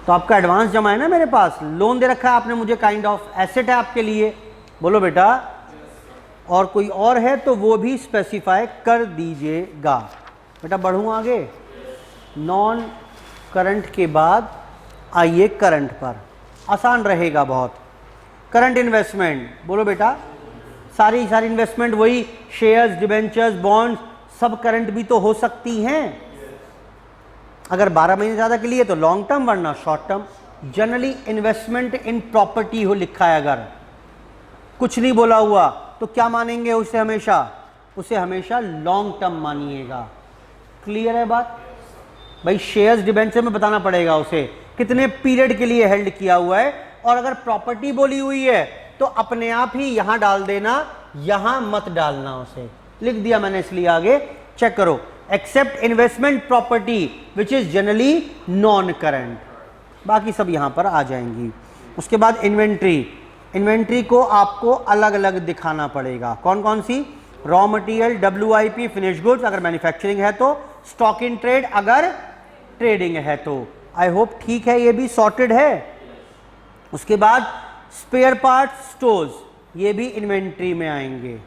तो आपका एडवांस जमा है ना मेरे पास, लोन दे रखा है आपने मुझे, काइंड ऑफ एसेट है आपके लिए। बोलो बेटा। और कोई और है तो वो भी स्पेसिफाई कर दीजिएगा। बेटा बढ़ूं आगे, नॉन करंट के बाद आइए करंट पर, आसान रहेगा बहुत। करंट इन्वेस्टमेंट, बोलो बेटा। सारी इन्वेस्टमेंट वही, शेयर्स, डिबेंचर्स, बॉन्ड्स, सब करंट भी तो हो सकती हैं। अगर 12 महीने ज़्यादा के लिए तो लॉन्ग टर्म, वरना short term. Generally investment in property हो लिखा है, अगर कुछ नहीं बोला हुआ तो क्या मानेंगे उसे? हमेशा लॉन्ग टर्म मानिएगा। क्लियर है बात? भाई शेयर्स डिबेंचर में बताना पड़ेगा उसे कितने पीरियड के लिए हेल्ड किया हुआ है, और अगर प्रॉपर्टी बोली हुई है तो अपने आप ही यहां डाल देना, यहां मत डालना उसे। लिख दिया मैंने इसलिए आगे चेक करो। Except investment property which is generally non current, बाकी सब यहां पर आ जाएंगी। उसके बाद इन्वेंट्री को आपको अलग अलग दिखाना पड़ेगा। कौन कौन सी? Raw material, WIP, finish goods अगर मैन्युफैक्चरिंग है तो, स्टॉक इन ट्रेड अगर ट्रेडिंग है तो। आई होप ठीक है, ये भी सॉर्टेड है। उसके बाद स्पेयर पार्ट्स, स्टोर्स, ये भी इन्वेंट्री में आएंगे।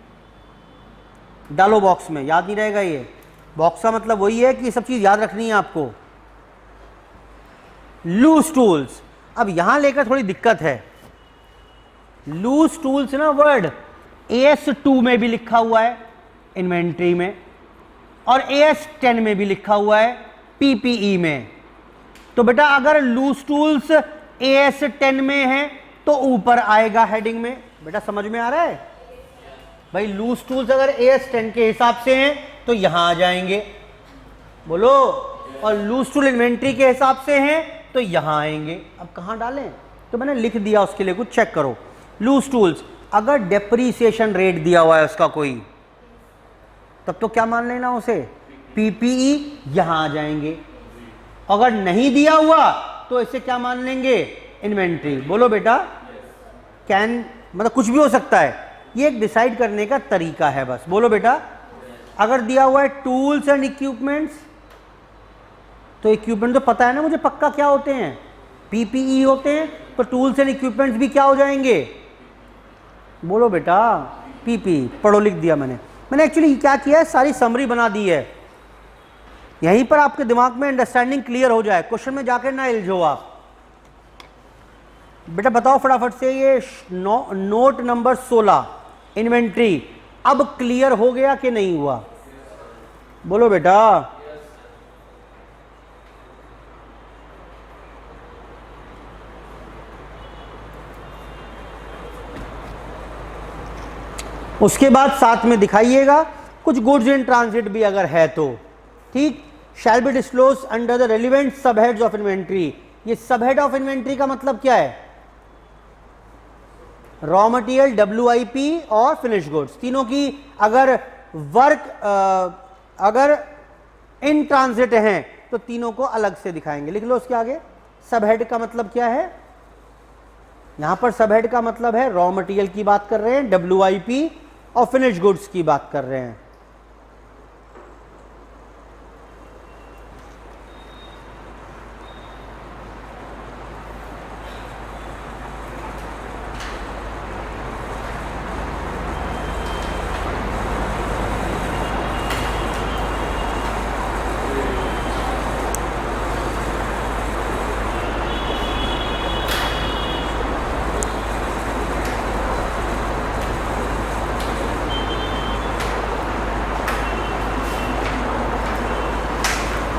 डालो बॉक्स में, याद नहीं रहेगा ये। बॉक्स का मतलब वही है कि ये सब चीज याद रखनी है आपको। लूज टूल्स, अब यहां लेकर थोड़ी दिक्कत है। लूज टूल्स ना वर्ड AS2 में भी लिखा हुआ है इन्वेंट्री में, और AS10 में भी लिखा हुआ है PPE में। तो बेटा अगर लूज टूल्स AS10 में है तो ऊपर आएगा हेडिंग में। बेटा समझ में आ रहा है? भाई लूज टूल्स अगर AS10 के हिसाब से हैं तो यहां आ जाएंगे, बोलो। और लूज टूल इन्वेंट्री के हिसाब से हैं तो यहां आएंगे। अब कहां डालें? तो मैंने लिख दिया, उसके लिए कुछ चेक करो। लूज टूल्स अगर डेप्रीसिएशन रेट दिया हुआ है उसका कोई, तब तो क्या मान लेना उसे? PPE, यहां आ जाएंगे। अगर नहीं दिया हुआ तो इसे क्या मान लेंगे? इन्वेंट्री। बोलो बेटा। कैन मतलब कुछ भी हो सकता है, ये एक डिसाइड करने का तरीका है बस। बोलो बेटा, अगर दिया हुआ है टूल्स एंड इक्विपमेंट्स, तो इक्विपमेंट तो पता है ना मुझे पक्का क्या होते हैं, पीपीई होते हैं, तो टूल्स एंड इक्विपमेंट्स भी क्या हो जाएंगे? बोलो बेटा पीपी। पढ़ो, लिख दिया मैंने एक्चुअली क्या किया है, सारी समरी बना दी है, यहीं पर आपके दिमाग में अंडरस्टैंडिंग क्लियर हो जाए, क्वेश्चन में जाकर ना इलझो आप। बेटा बताओ फटाफट से, ये नोट नंबर 16 इन्वेंट्री अब क्लियर हो गया कि नहीं हुआ? बोलो बेटा। उसके बाद साथ में दिखाइएगा कुछ गुड्स इन ट्रांजिट भी अगर है तो, ठीक। Shall be disclose under the relevant सब हेड्स ऑफ इन्वेंट्री। ये सब हेड ऑफ इन्वेंट्री का मतलब क्या है? रॉ मटेरियल, डब्ल्यूआईपी और फिनिश गुड्स, तीनों की अगर अगर इन ट्रांजिट हैं तो तीनों को अलग से दिखाएंगे। लिख लो उसके आगे। सब हेड का मतलब क्या है? यहां पर सब हेड का मतलब है रॉ मटेरियल की बात कर रहे हैं, डब्ल्यूआईपी और फिनिश गुड्स की बात कर रहे हैं।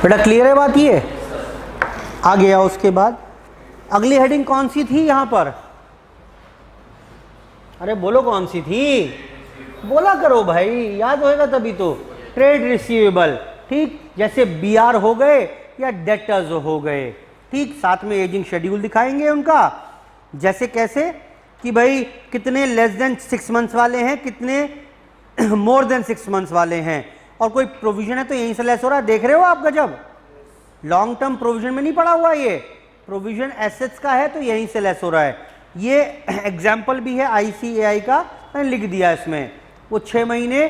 बेटा क्लियर है बात? ये आ गया। उसके बाद अगली हेडिंग कौन सी थी यहां पर? अरे बोलो कौन सी थी, बोला करो भाई, याद होएगा तभी तो। ट्रेड रिसीवेबल, ठीक, जैसे बीआर हो गए या डेटर्स हो गए, ठीक। साथ में एजिंग शेड्यूल दिखाएंगे उनका, जैसे कैसे कि भाई कितने लेस देन 6 मंथ्स वाले हैं, कितने मोर देन 6 मंथ्स वाले हैं, और कोई प्रोविजन है तो यहीं से लेस हो रहा है। देख रहे हो आप गजब, लॉन्ग टर्म प्रोविजन में नहीं पड़ा हुआ, ये प्रोविजन एसेट्स का है तो यहीं से लेस हो रहा है। ये एग्जाम्पल भी है आईसीएआई का, मैंने लिख दिया इसमें, वो 6 महीने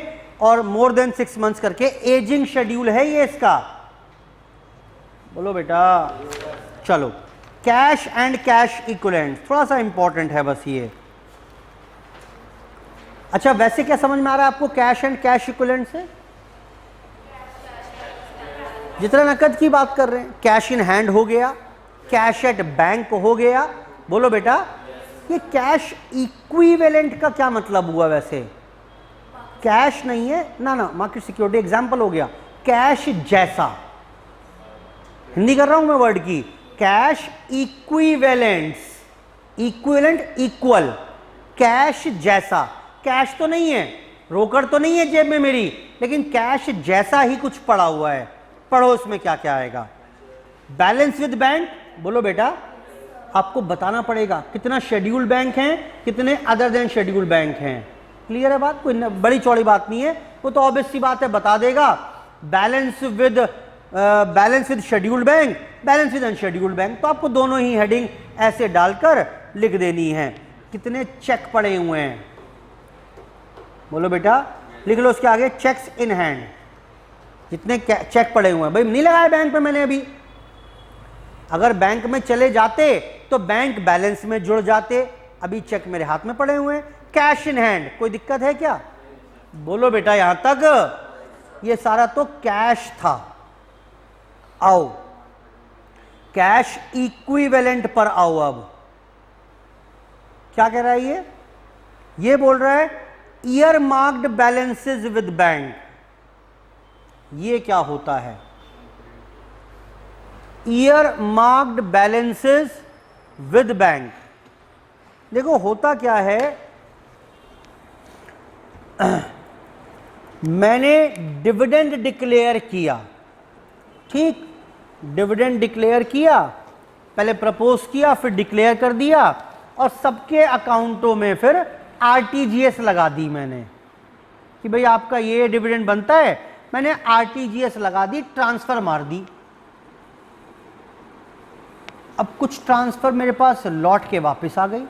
और मोर देन 6 मंथ्स करके एजिंग शेड्यूल है ये इसका। बोलो बेटा। चलो, कैश एंड कैश इक्विवेलेंट थोड़ा सा इंपॉर्टेंट है बस ये। अच्छा वैसे क्या समझ में आ रहा है आपको कैश एंड कैश इक्विवेलेंट से? जितना नकद की बात कर रहे हैं, कैश इन हैंड हो गया, कैश एट बैंक हो गया। बोलो बेटा, ये कैश इक्विवेलेंट का क्या मतलब हुआ? वैसे कैश नहीं है ना, मार्केट सिक्योरिटी एग्जांपल हो गया। कैश जैसा, हिंदी कर रहा हूं मैं वर्ड की, cash equivalents, equivalent equal, cash जैसा। कैश तो नहीं है, रोकड़ तो नहीं है जेब में मेरी, लेकिन कैश जैसा ही कुछ पड़ा हुआ है। पढ़ो इसमें क्या क्या आएगा। बैलेंस विद बैंक, बोलो बेटा, आपको बताना पड़ेगा कितना शेड्यूल बैंक हैं, कितने अदर देन शेड्यूल बैंक हैं। क्लियर है बात? कोई बड़ी चौड़ी बात नहीं है, वो तो ऑब्वियस सी बात है, बता देगा। Balance with schedule bank, balance with unscheduled bank, तो आपको दोनों ही हेडिंग ऐसे डालकर लिख देनी है। कितने चेक पड़े हुए हैं, बोलो बेटा, लिख लो उसके आगे। चेक्स इन हैंड, जितने चेक पड़े हुए हैं। भाई नहीं लगाया बैंक में मैंने अभी, अगर बैंक में चले जाते तो बैंक बैलेंस में जुड़ जाते, अभी चेक मेरे हाथ में पड़े हुए हैं। कैश इन हैंड, कोई दिक्कत है क्या? बोलो बेटा यहां तक ये सारा तो कैश था। आओ कैश इक्विवेलेंट पर आओ। अब क्या कह रहा है ये बोल रहा है year marked balances with bank. ये क्या होता है? Year marked balances with bank, देखो होता क्या है, मैंने डिविडेंड डिक्लेयर किया, ठीक, डिविडेंड डिक्लेयर किया, पहले प्रपोज किया फिर डिक्लेयर कर दिया, और सबके अकाउंटों में फिर आरटीजीएस लगा दी मैंने कि भाई आपका ये डिविडेंड बनता है, मैंने आरटीजीएस लगा दी, ट्रांसफर मार दी। अब कुछ ट्रांसफर मेरे पास लौट के वापस आ गई,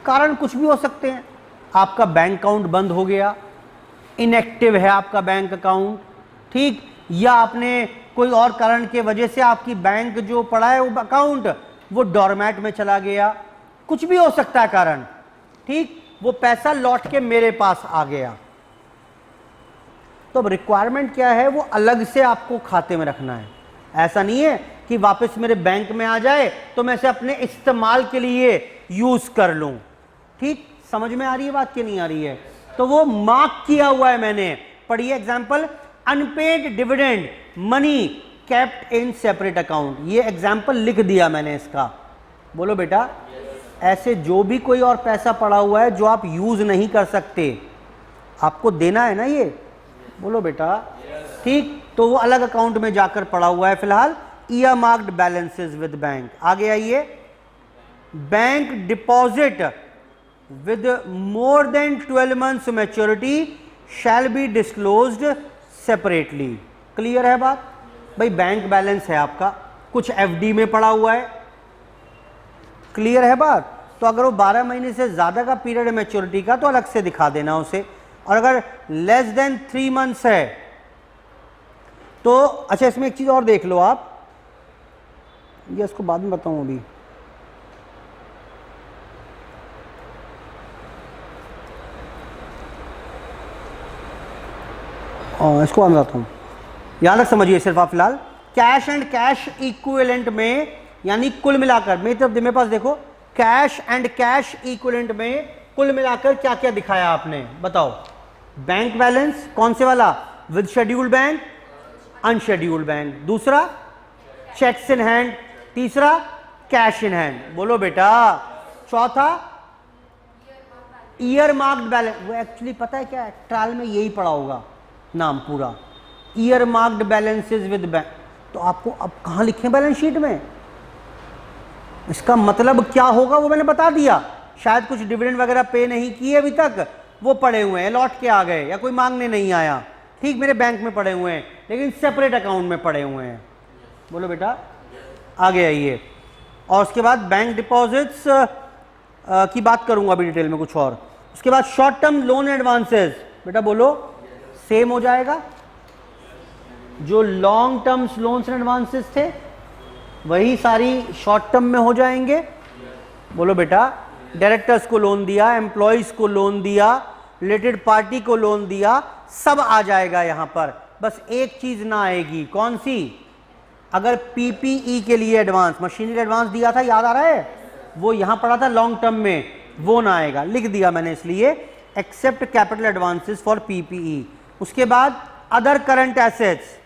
कारण कुछ भी हो सकते हैं। आपका बैंक अकाउंट बंद हो गया, इनएक्टिव है आपका बैंक अकाउंट, ठीक, या आपने कोई और कारण के वजह से आपकी बैंक जो पड़ा है वो अकाउंट वो डोरमैट में चला गया, कुछ भी हो सकता है कारण, ठीक, वो पैसा लौट के मेरे पास आ गया। तो अब रिक्वायरमेंट क्या है, वो अलग से आपको खाते में रखना है। ऐसा नहीं है कि वापस मेरे बैंक में आ जाए तो मैं इसे अपने इस्तेमाल के लिए यूज कर लूं। ठीक, समझ में आ रही है बात कि नहीं आ रही है? तो वो मार्क किया हुआ है मैंने, पढ़िए example, unpaid dividend money kept in separate account, ये एग्जांपल लिख दिया मैंने इसका। बोलो बेटा, ऐसे जो भी कोई और पैसा पड़ा हुआ है जो आप यूज नहीं कर सकते, आपको देना है ना ये, बोलो बेटा, ठीक, तो वो अलग अकाउंट में जाकर पड़ा हुआ है फिलहाल। Year marked balances with bank. आगे आइए, bank deposit with more than 12 months maturity shall be disclosed separately. Clear है बात? भाई बैंक बैलेंस है आपका, कुछ एफडी में पड़ा हुआ है, क्लियर है बात? तो अगर वो 12 महीने से ज्यादा का पीरियड है मैच्योरिटी का तो अलग से दिखा देना उसे, और अगर लेस देन 3 months है तो अच्छा, इसमें एक चीज और देख लो आप, ये इसको बाद में बताऊं अभी। इसको बाद में बताता हूं, यहां तक समझिए सिर्फ आप फिलहाल। कैश एंड कैश इक्विवेलेंट में, यानी कुल मिलाकर, मेरे पास देखो, कैश एंड कैश इक्विवेलेंट में कुल मिलाकर क्या क्या दिखाया आपने, बताओ। बैंक बैलेंस कौन से वाला, with scheduled bank, unscheduled bank, दूसरा चेक्स इन हैंड, तीसरा कैश इन हैंड, बोलो बेटा, चौथा ईयर मार्क्ड बैलेंस। वो एक्चुअली पता है क्या है, ट्रायल में यही पड़ा होगा नाम पूरा, year marked balances with bank. तो आपको अब कहां लिखे बैलेंस शीट में, इसका मतलब क्या होगा वो मैंने बता दिया। शायद कुछ डिविडेंड वगैरह पे नहीं किए अभी तक, वो पड़े हुए हैं, लौट के आ गए, या कोई मांगने नहीं आया, ठीक, मेरे बैंक में पड़े हुए हैं लेकिन सेपरेट अकाउंट में पड़े हुए हैं, बोलो बेटा, आगे आइए। और उसके बाद बैंक डिपॉजिट्स की बात करूंगा अभी डिटेल में कुछ और। उसके बाद शॉर्ट टर्म लोन एडवांसेस, बेटा बोलो, सेम हो जाएगा, जो long term loans and advances थे वही सारी शॉर्ट टर्म में हो जाएंगे, बोलो बेटा। डायरेक्टर्स को लोन दिया, एम्प्लॉयज को लोन दिया, रिलेटेड पार्टी को लोन दिया, सब आ जाएगा यहां पर। बस एक चीज ना आएगी, कौन सी, अगर पीपीई के लिए एडवांस, मशीनरी एडवांस दिया था, याद आ रहा है, वो यहां पड़ा था लॉन्ग टर्म में, वो ना आएगा, लिख दिया मैंने इसलिए, except capital advances for PPE. उसके बाद अदर करंट एसेट्स,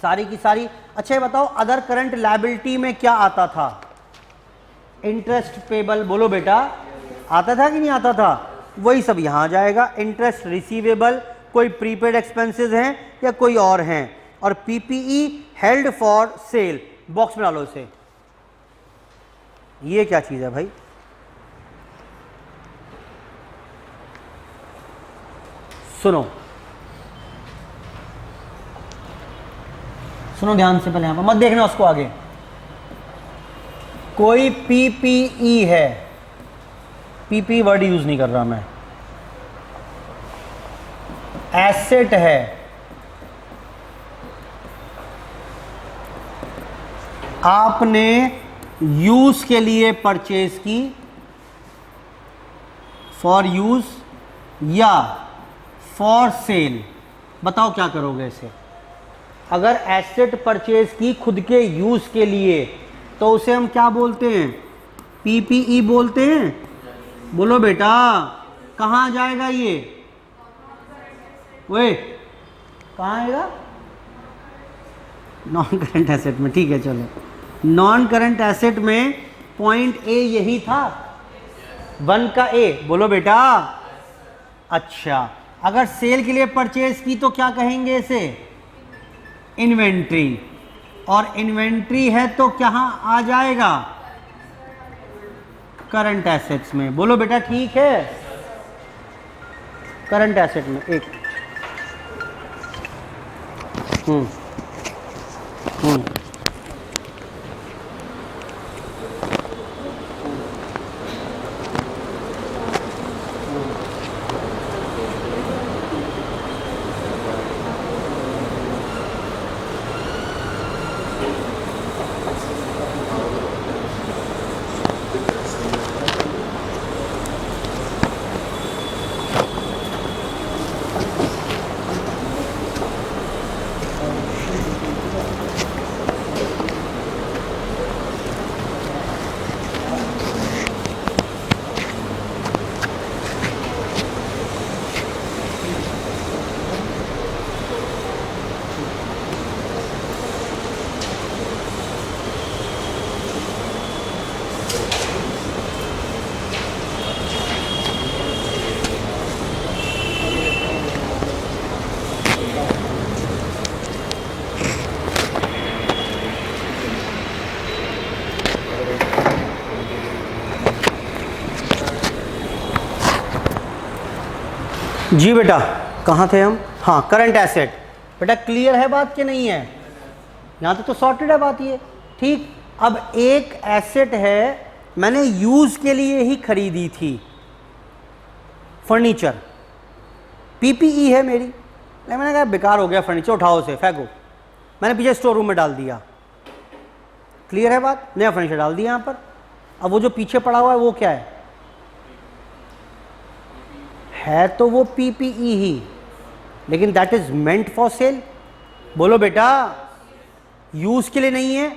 सारी की सारी। अच्छा ये बताओ, अदर करंट लायबिलिटी में क्या आता था, इंटरेस्ट पेबल, बोलो बेटा, आता था कि नहीं आता था, वही सब यहां आ जाएगा। इंटरेस्ट रिसीवेबल, कोई प्रीपेड एक्सपेंसेस हैं या कोई और हैं, और PPE held for cell, box में डालो इसे। ये क्या चीज है भाई, सुनो सुनो ध्यान से, पहले यहां पर मत देखना उसको आगे। कोई पीपीई है, पीपी वर्ड यूज नहीं कर रहा मैं, एसेट है, आपने यूज के लिए परचेज की, फॉर यूज या फॉर सेल, बताओ क्या करोगे इसे। अगर एसेट परचेज की खुद के यूज के लिए तो उसे हम क्या बोलते हैं, पीपीई बोलते हैं, बोलो बेटा, कहां जाएगा ये, वे कहां आएगा, नॉन करंट एसेट में, ठीक है चलो। नॉन करंट एसेट में पॉइंट ए यही था, 1 का ए, बोलो बेटा। अच्छा, अगर सेल के लिए परचेज की तो क्या कहेंगे इसे, इन्वेंट्री, और इन्वेंट्री है तो कहां आ जाएगा, करंट एसेट्स में, बोलो बेटा, ठीक है, करंट एसेट में। एक जी बेटा, कहाँ थे हम? हाँ, करंट एसेट। बेटा क्लियर है बात कि नहीं है? यहाँ तक तो सॉर्टेड है बात ये, ठीक। अब एक एसेट है, मैंने यूज के लिए ही खरीदी थी, फर्नीचर, पीपीई है मेरी, लेकिन मैंने कहा बेकार हो गया फर्नीचर, उठाओ उसे फेंको, मैंने पीछे स्टोर रूम में डाल दिया। क्लियर है बात? नया फर्नीचर डाल दिया यहाँ पर। अब वो जो पीछे पड़ा हुआ है वो क्या है तो वो पीपीई ही, लेकिन that is meant for sale. बोलो बेटा, यूज के लिए नहीं है,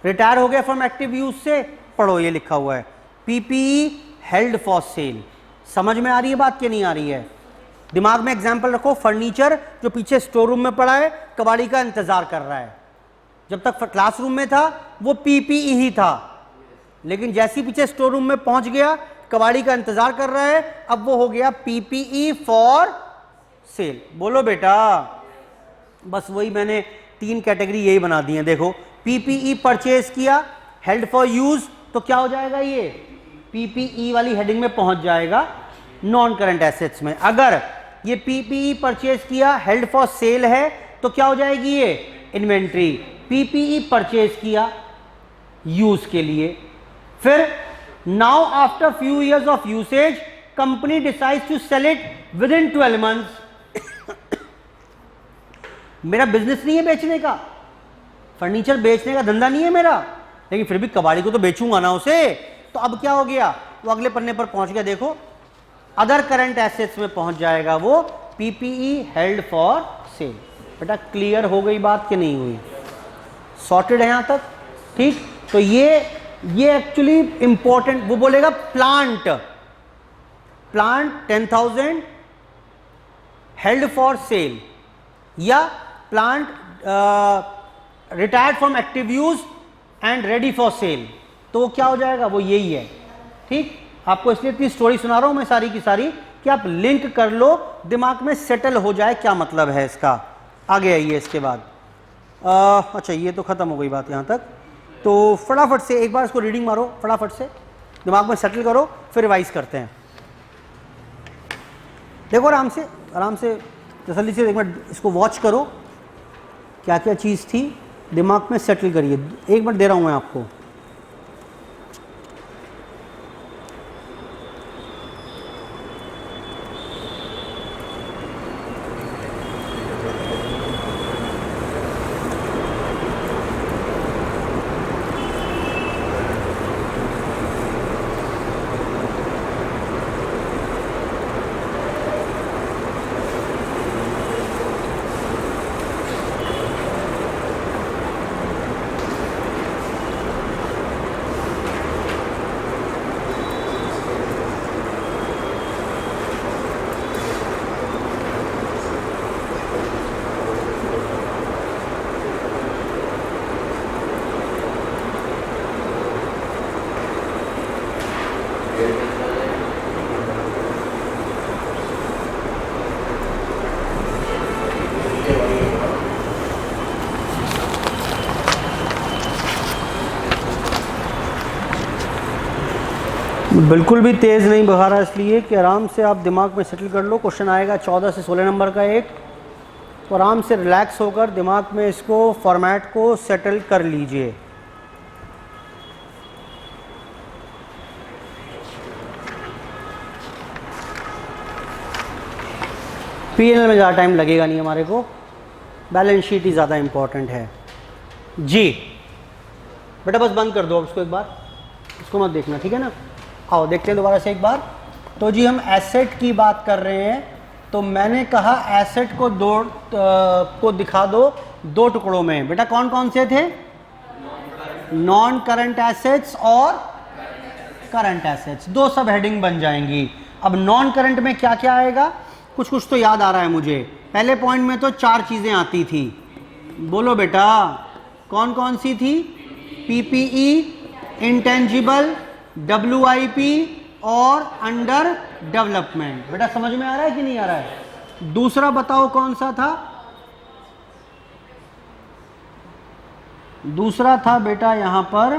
रिटायर हो गया फ्रॉम एक्टिव यूज से। पढ़ो, ये लिखा हुआ है पीपीई हेल्ड फॉर सेल। समझ में आ रही है बात कि नहीं आ रही है? दिमाग में एग्जांपल रखो, फर्नीचर जो पीछे स्टोर रूम में पड़ा है, कबाड़ी का इंतजार कर रहा है। जब तक क्लासरूम में था वो पीपीई ही था, लेकिन जैसे ही पीछे स्टोर रूम में पहुंच गया, कबाड़ी का इंतजार कर रहा है, अब वो हो गया पीपीई फॉर सेल। बोलो बेटा, बस वही मैंने 3 कैटेगरी यही बना दी है। देखो, पीपीई परचेज किया, हेल्ड फॉर यूज, तो क्या हो जाएगा? ये पीपीई वाली हेडिंग में पहुंच जाएगा, नॉन करंट एसेट्स में। अगर ये पीपीई परचेज किया, हेल्ड फॉर सेल है, तो क्या हो जाएगी? ये इन्वेंट्री। पीपीई परचेज किया यूज के लिए, फिर now after few years of usage company decides to sell it within 12 months. मेरा बिजनेस नहीं है बेचने का, फर्नीचर बेचने का धंधा नहीं है मेरा, लेकिन फिर भी कबाड़ी को तो बेचूंगा ना उसे। तो अब क्या हो गया? वो अगले पन्ने पर पहुंच गया, देखो अदर करंट एसेट्स में पहुंच जाएगा, वो पीपीई हेल्ड फॉर सेल। बेटा क्लियर हो गई बात कि नहीं हुई? सॉर्टेड है यहां तक, ठीक। तो ये एक्चुअली इंपॉर्टेंट, वो बोलेगा प्लांट 10,000 हेल्ड फॉर सेल, या plant retired from active use and ready for sale, तो वो क्या हो जाएगा? वो यही है, ठीक। आपको इसलिए इतनी स्टोरी सुना रहा हूं मैं सारी की सारी, कि आप लिंक कर लो, दिमाग में सेटल हो जाए क्या मतलब है इसका। आगे आइए इसके बाद। अच्छा, ये तो खत्म हो गई बात यहां तक। तो फटाफट से एक बार इसको रीडिंग मारो, फटाफट से दिमाग में सेटल करो, फिर रिवाइज करते हैं। देखो आराम से तसल्ली से एक मिनट इसको वॉच करो, क्या क्या चीज़ थी, दिमाग में सेटल करिए। 1 मिनट दे रहा हूं मैं आपको। बिल्कुल भी तेज़ नहीं बहा रहा, इसलिए कि आराम से आप दिमाग में सेटल कर लो। क्वेश्चन आएगा 14 से 16 नंबर का एक, तो आराम से रिलैक्स होकर दिमाग में इसको फॉर्मेट को सेटल कर लीजिए। पीएनएल में ज़्यादा टाइम लगेगा नहीं हमारे को, बैलेंस शीट ही ज़्यादा इंपॉर्टेंट है जी। बेटा बस बंद कर दो अब इसको, एक बार इसको मत देखना, ठीक है ना। आओ देखते हैं दोबारा से एक बार। तो जी हम एसेट की बात कर रहे हैं, तो मैंने कहा एसेट को दिखा दो 2 टुकड़ों में। बेटा कौन कौन से थे? नॉन करंट एसेट्स और करंट एसेट्स, 2 सब हेडिंग बन जाएंगी। अब नॉन करंट में क्या क्या आएगा? कुछ कुछ तो याद आ रहा है मुझे। पहले पॉइंट में तो 4 चीजें आती थी, बोलो बेटा कौन कौन सी थी? पीपीई, इंटेंजिबल, WIP और अंडर डेवलपमेंट। बेटा समझ में आ रहा है कि नहीं आ रहा है? दूसरा बताओ कौन सा था? दूसरा था बेटा यहां पर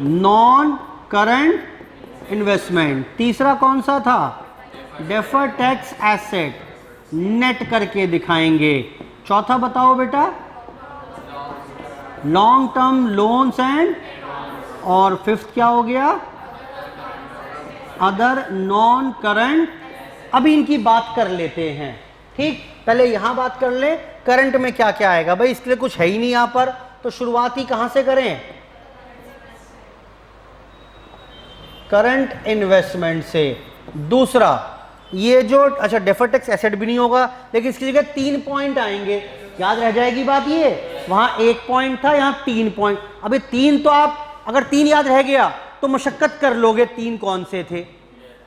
नॉन करंट इन्वेस्टमेंट। तीसरा कौन सा था? डेफर्ड टैक्स एसेट नेट करके दिखाएंगे। चौथा बताओ बेटा, लॉन्ग टर्म लोन्स एंड, और फिफ्थ क्या हो गया, अदर नॉन करंट। अभी इनकी बात कर लेते हैं, ठीक। पहले यहां बात कर ले, करंट में क्या क्या आएगा भाई, इसके लिए कुछ है ही नहीं यहां पर, तो शुरुआत ही कहां से करें, करंट इन्वेस्टमेंट से। दूसरा ये जो, अच्छा डेफर्ड टैक्स एसेट भी नहीं होगा, लेकिन इसकी जगह 3 पॉइंट आएंगे, याद रह जाएगी बात ये, वहां 1 पॉइंट था, यहां 3 पॉइंट। अभी 3 तो आप अगर 3 याद रह गया तो मशक्कत कर लोगे, 3 कौन से थे,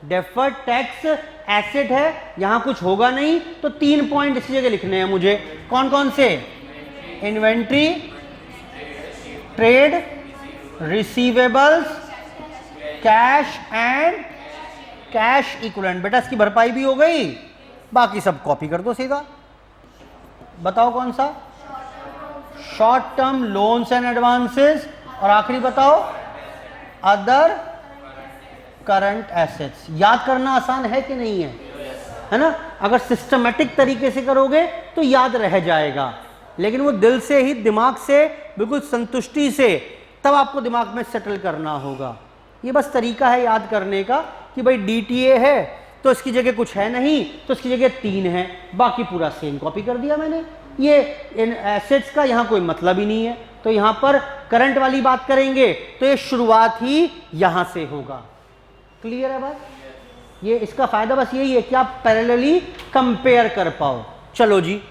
डेफर्ड टैक्स एसेट है, यहां कुछ होगा नहीं, तो 3 पॉइंट इसी जगह लिखने हैं मुझे। कौन कौन से, inventory, trade receivables, cash and cash equivalent. बेटा इसकी भरपाई भी हो गई, बाकी सब कॉपी कर दो सीधा। बताओ कौन सा, short term loans and advances, और आखिरी बताओ अदर करंट एसेट्स। याद करना आसान है कि नहीं है ना, अगर सिस्टमेटिक तरीके से करोगे तो याद रह जाएगा, लेकिन वो दिल से ही, दिमाग से, बिल्कुल संतुष्टि से, तब आपको दिमाग में सेटल करना होगा। ये बस तरीका है याद करने का कि भाई डीटीए है तो इसकी जगह कुछ है नहीं, तो इसकी जगह 3 है, बाकी पूरा सेम कॉपी कर दिया मैंने। ये इन एसेट्स का यहाँ कोई मतलब ही नहीं है, तो यहाँ पर करंट वाली बात करेंगे तो ये शुरुआत ही यहाँ से होगा। क्लियर है बात, ये इसका फायदा बस यही है कि आप पैरेलली कंपेयर कर पाओ। चलो जी,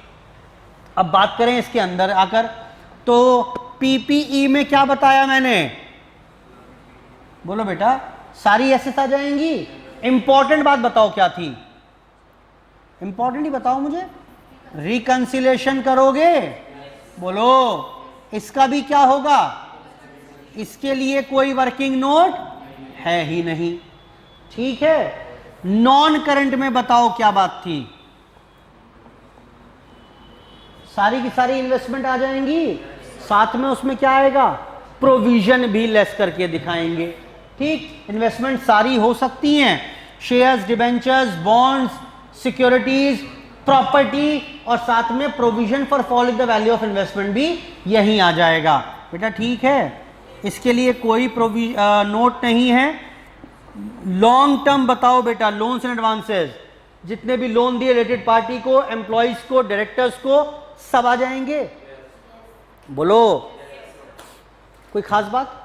अब बात करें इसके अंदर आकर, तो पीपीई में क्या बताया मैंने, बोलो बेटा, सारी एसेट्स आ जाएंगी। इंपॉर्टेंट बात बताओ क्या थी, इंपॉर्टेंट ही बताओ मुझे। रिकंसिलेशन करोगे, बोलो इसका भी क्या होगा, इसके लिए कोई वर्किंग नोट है ही नहीं, ठीक है। नॉन करंट में बताओ क्या बात थी, सारी की सारी इन्वेस्टमेंट आ जाएंगी, साथ में उसमें क्या आएगा, प्रोविजन भी लेस करके दिखाएंगे, ठीक। इन्वेस्टमेंट सारी हो सकती हैं, shares, debentures, bonds, securities, property, और साथ में provision for following the value of investment भी यहीं आ जाएगा। बेटा ठीक है, इसके लिए कोई नोट नहीं है। लॉन्ग टर्म बताओ बेटा, लोन्स एंड एडवांसेस, जितने भी लोन दिए रिलेटेड पार्टी को, एम्प्लॉइज को, डायरेक्टर्स को, सब आ जाएंगे। बोलो कोई खास बात,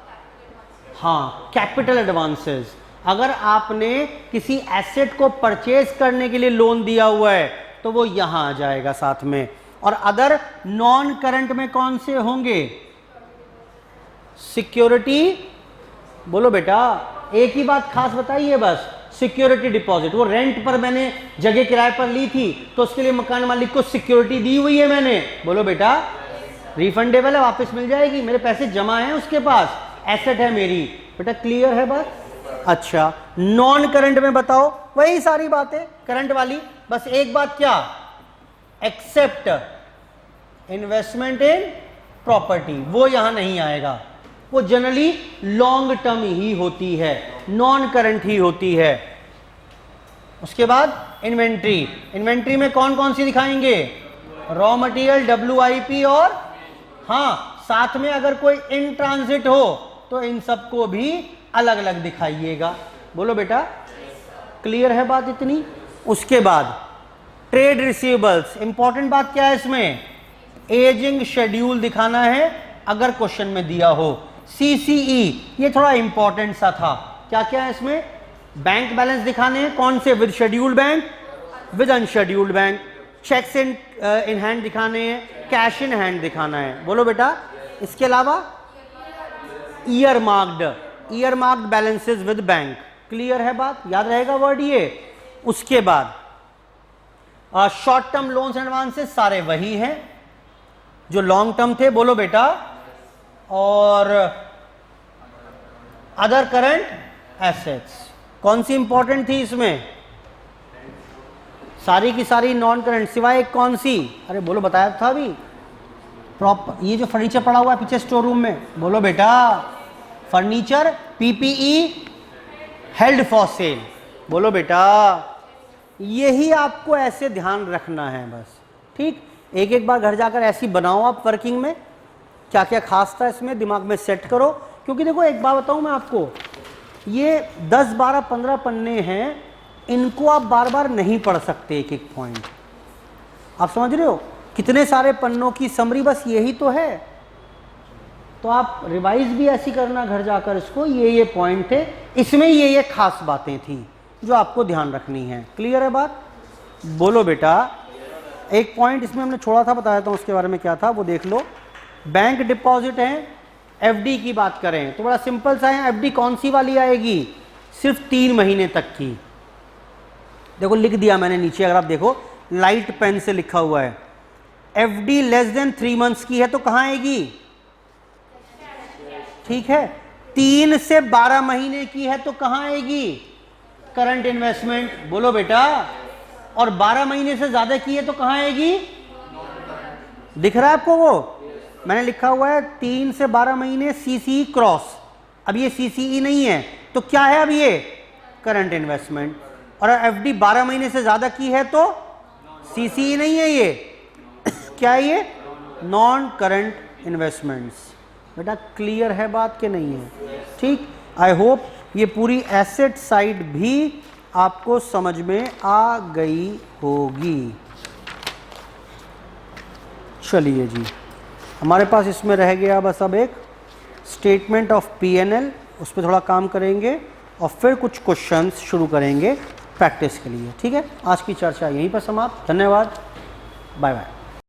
हाँ। कैपिटल एडवांसेस, अगर आपने किसी एसेट को परचेज करने के लिए लोन दिया हुआ है तो वो यहां आ जाएगा साथ में। और अदर नॉन करंट में कौन से होंगे, सिक्योरिटी, बोलो बेटा, एक ही बात खास बताइए बस, सिक्योरिटी डिपॉजिट, वो रेंट पर मैंने जगह किराए पर ली थी तो उसके लिए मकान मालिक को सिक्योरिटी दी हुई है मैंने, बोलो बेटा, रिफंडेबल है, वापस मिल जाएगी, मेरे पैसे जमा हैं उसके पास, एसेट है मेरी। बेटा क्लियर है बात, अच्छा। नॉन करंट में बताओ, वही सारी बातें करंट वाली, बस एक बात क्या, एक्सेप्ट इन्वेस्टमेंट इन प्रॉपर्टी, वो यहां नहीं आएगा, वो जनरली लॉन्ग टर्म ही होती है, नॉन करंट ही होती है। उसके बाद इन्वेंट्री, इन्वेंट्री में कौन कौन सी दिखाएंगे, रॉ मटेरियल, WIP, और हाँ साथ में अगर कोई इन ट्रांजिट हो तो इन सबको भी अलग अलग दिखाइएगा। बोलो बेटा क्लियर है बात इतनी। उसके बाद ट्रेड रिसीवेबल्स, इंपॉर्टेंट बात क्या है इसमें, एजिंग शेड्यूल दिखाना है अगर क्वेश्चन में दिया हो। CCE ये थोड़ा इंपॉर्टेंट सा था, क्या क्या है इसमें, बैंक बैलेंस दिखाने हैं, कौन से, with scheduled bank, with unscheduled bank, checks in hand दिखाने हैं, कैश इन हैंड दिखाना है। बोलो बेटा, इसके अलावा year marked balances with bank, clear है बात, याद रहेगा वर्ड ये। उसके बाद short term loans and advances सारे वही हैं जो लॉन्ग टर्म थे, बोलो बेटा, और अदर करंट एसेट्स कौन सी इंपॉर्टेंट थी इसमें, सारी की सारी नॉन करंट, सिवाय एक कौन सी, अरे बोलो बताया था अभी, प्रॉपर ये जो फर्नीचर पड़ा हुआ है पीछे स्टोर रूम में, बोलो बेटा, furniture, PPE held for cell, बोलो बेटा, यही आपको ऐसे ध्यान रखना है बस, ठीक। एक एक बार घर जाकर ऐसी बनाओ आप वर्किंग में, क्या क्या खास था इसमें दिमाग में सेट करो। क्योंकि देखो एक बात बताऊं मैं आपको, ये 10 12 15 पन्ने हैं, इनको आप बार बार नहीं पढ़ सकते एक एक पॉइंट। आप समझ रहे हो, कितने सारे पन्नों की समरी बस यही तो है। तो आप रिवाइज भी ऐसी करना घर जाकर इसको, ये पॉइंट थे, इसमें ये खास बातें थी जो आपको ध्यान रखनी है। क्लियर है बात? बोलो बेटा। एक पॉइंट इसमें हमने छोड़ा था, बताया था उसके बारे में क्या था वो देख लो। बैंक डिपॉजिट है, एफडी की बात करें तो बड़ा सिंपल सा है। एफडी कौन सी वाली आएगी? सिर्फ 3 महीने तक की। देखो लिख दिया मैंने नीचे, अगर आप देखो लाइट पेन से लिखा हुआ है। एफडी लेस देन 3 मंथ्स की है तो कहां आएगी? ठीक है। 3 से 12 महीने की है तो कहां आएगी? Current investment. बोलो बेटा। और 12 महीने से ज्यादा की है तो कहां आएगी? दिख रहा है आपको? वो मैंने लिखा हुआ है 3 से 12 महीने सीसीई क्रॉस। अब ये सीसीई नहीं है तो क्या है? अब ये करंट इन्वेस्टमेंट। और एफडी 12 महीने से ज्यादा की है तो सीसीई नहीं है, ये क्या है? ये नॉन करंट इन्वेस्टमेंट्स। बेटा क्लियर है बात के नहीं है? ठीक। आई होप ये पूरी एसेट साइड भी आपको समझ में आ गई होगी। चलिए जी, हमारे पास इसमें रह गया बस अब एक स्टेटमेंट ऑफ पीएनएल, उस पर थोड़ा काम करेंगे और फिर कुछ क्वेश्चंस शुरू करेंगे प्रैक्टिस के लिए। ठीक है, आज की चर्चा यहीं पर समाप्त। धन्यवाद, बाय बाय।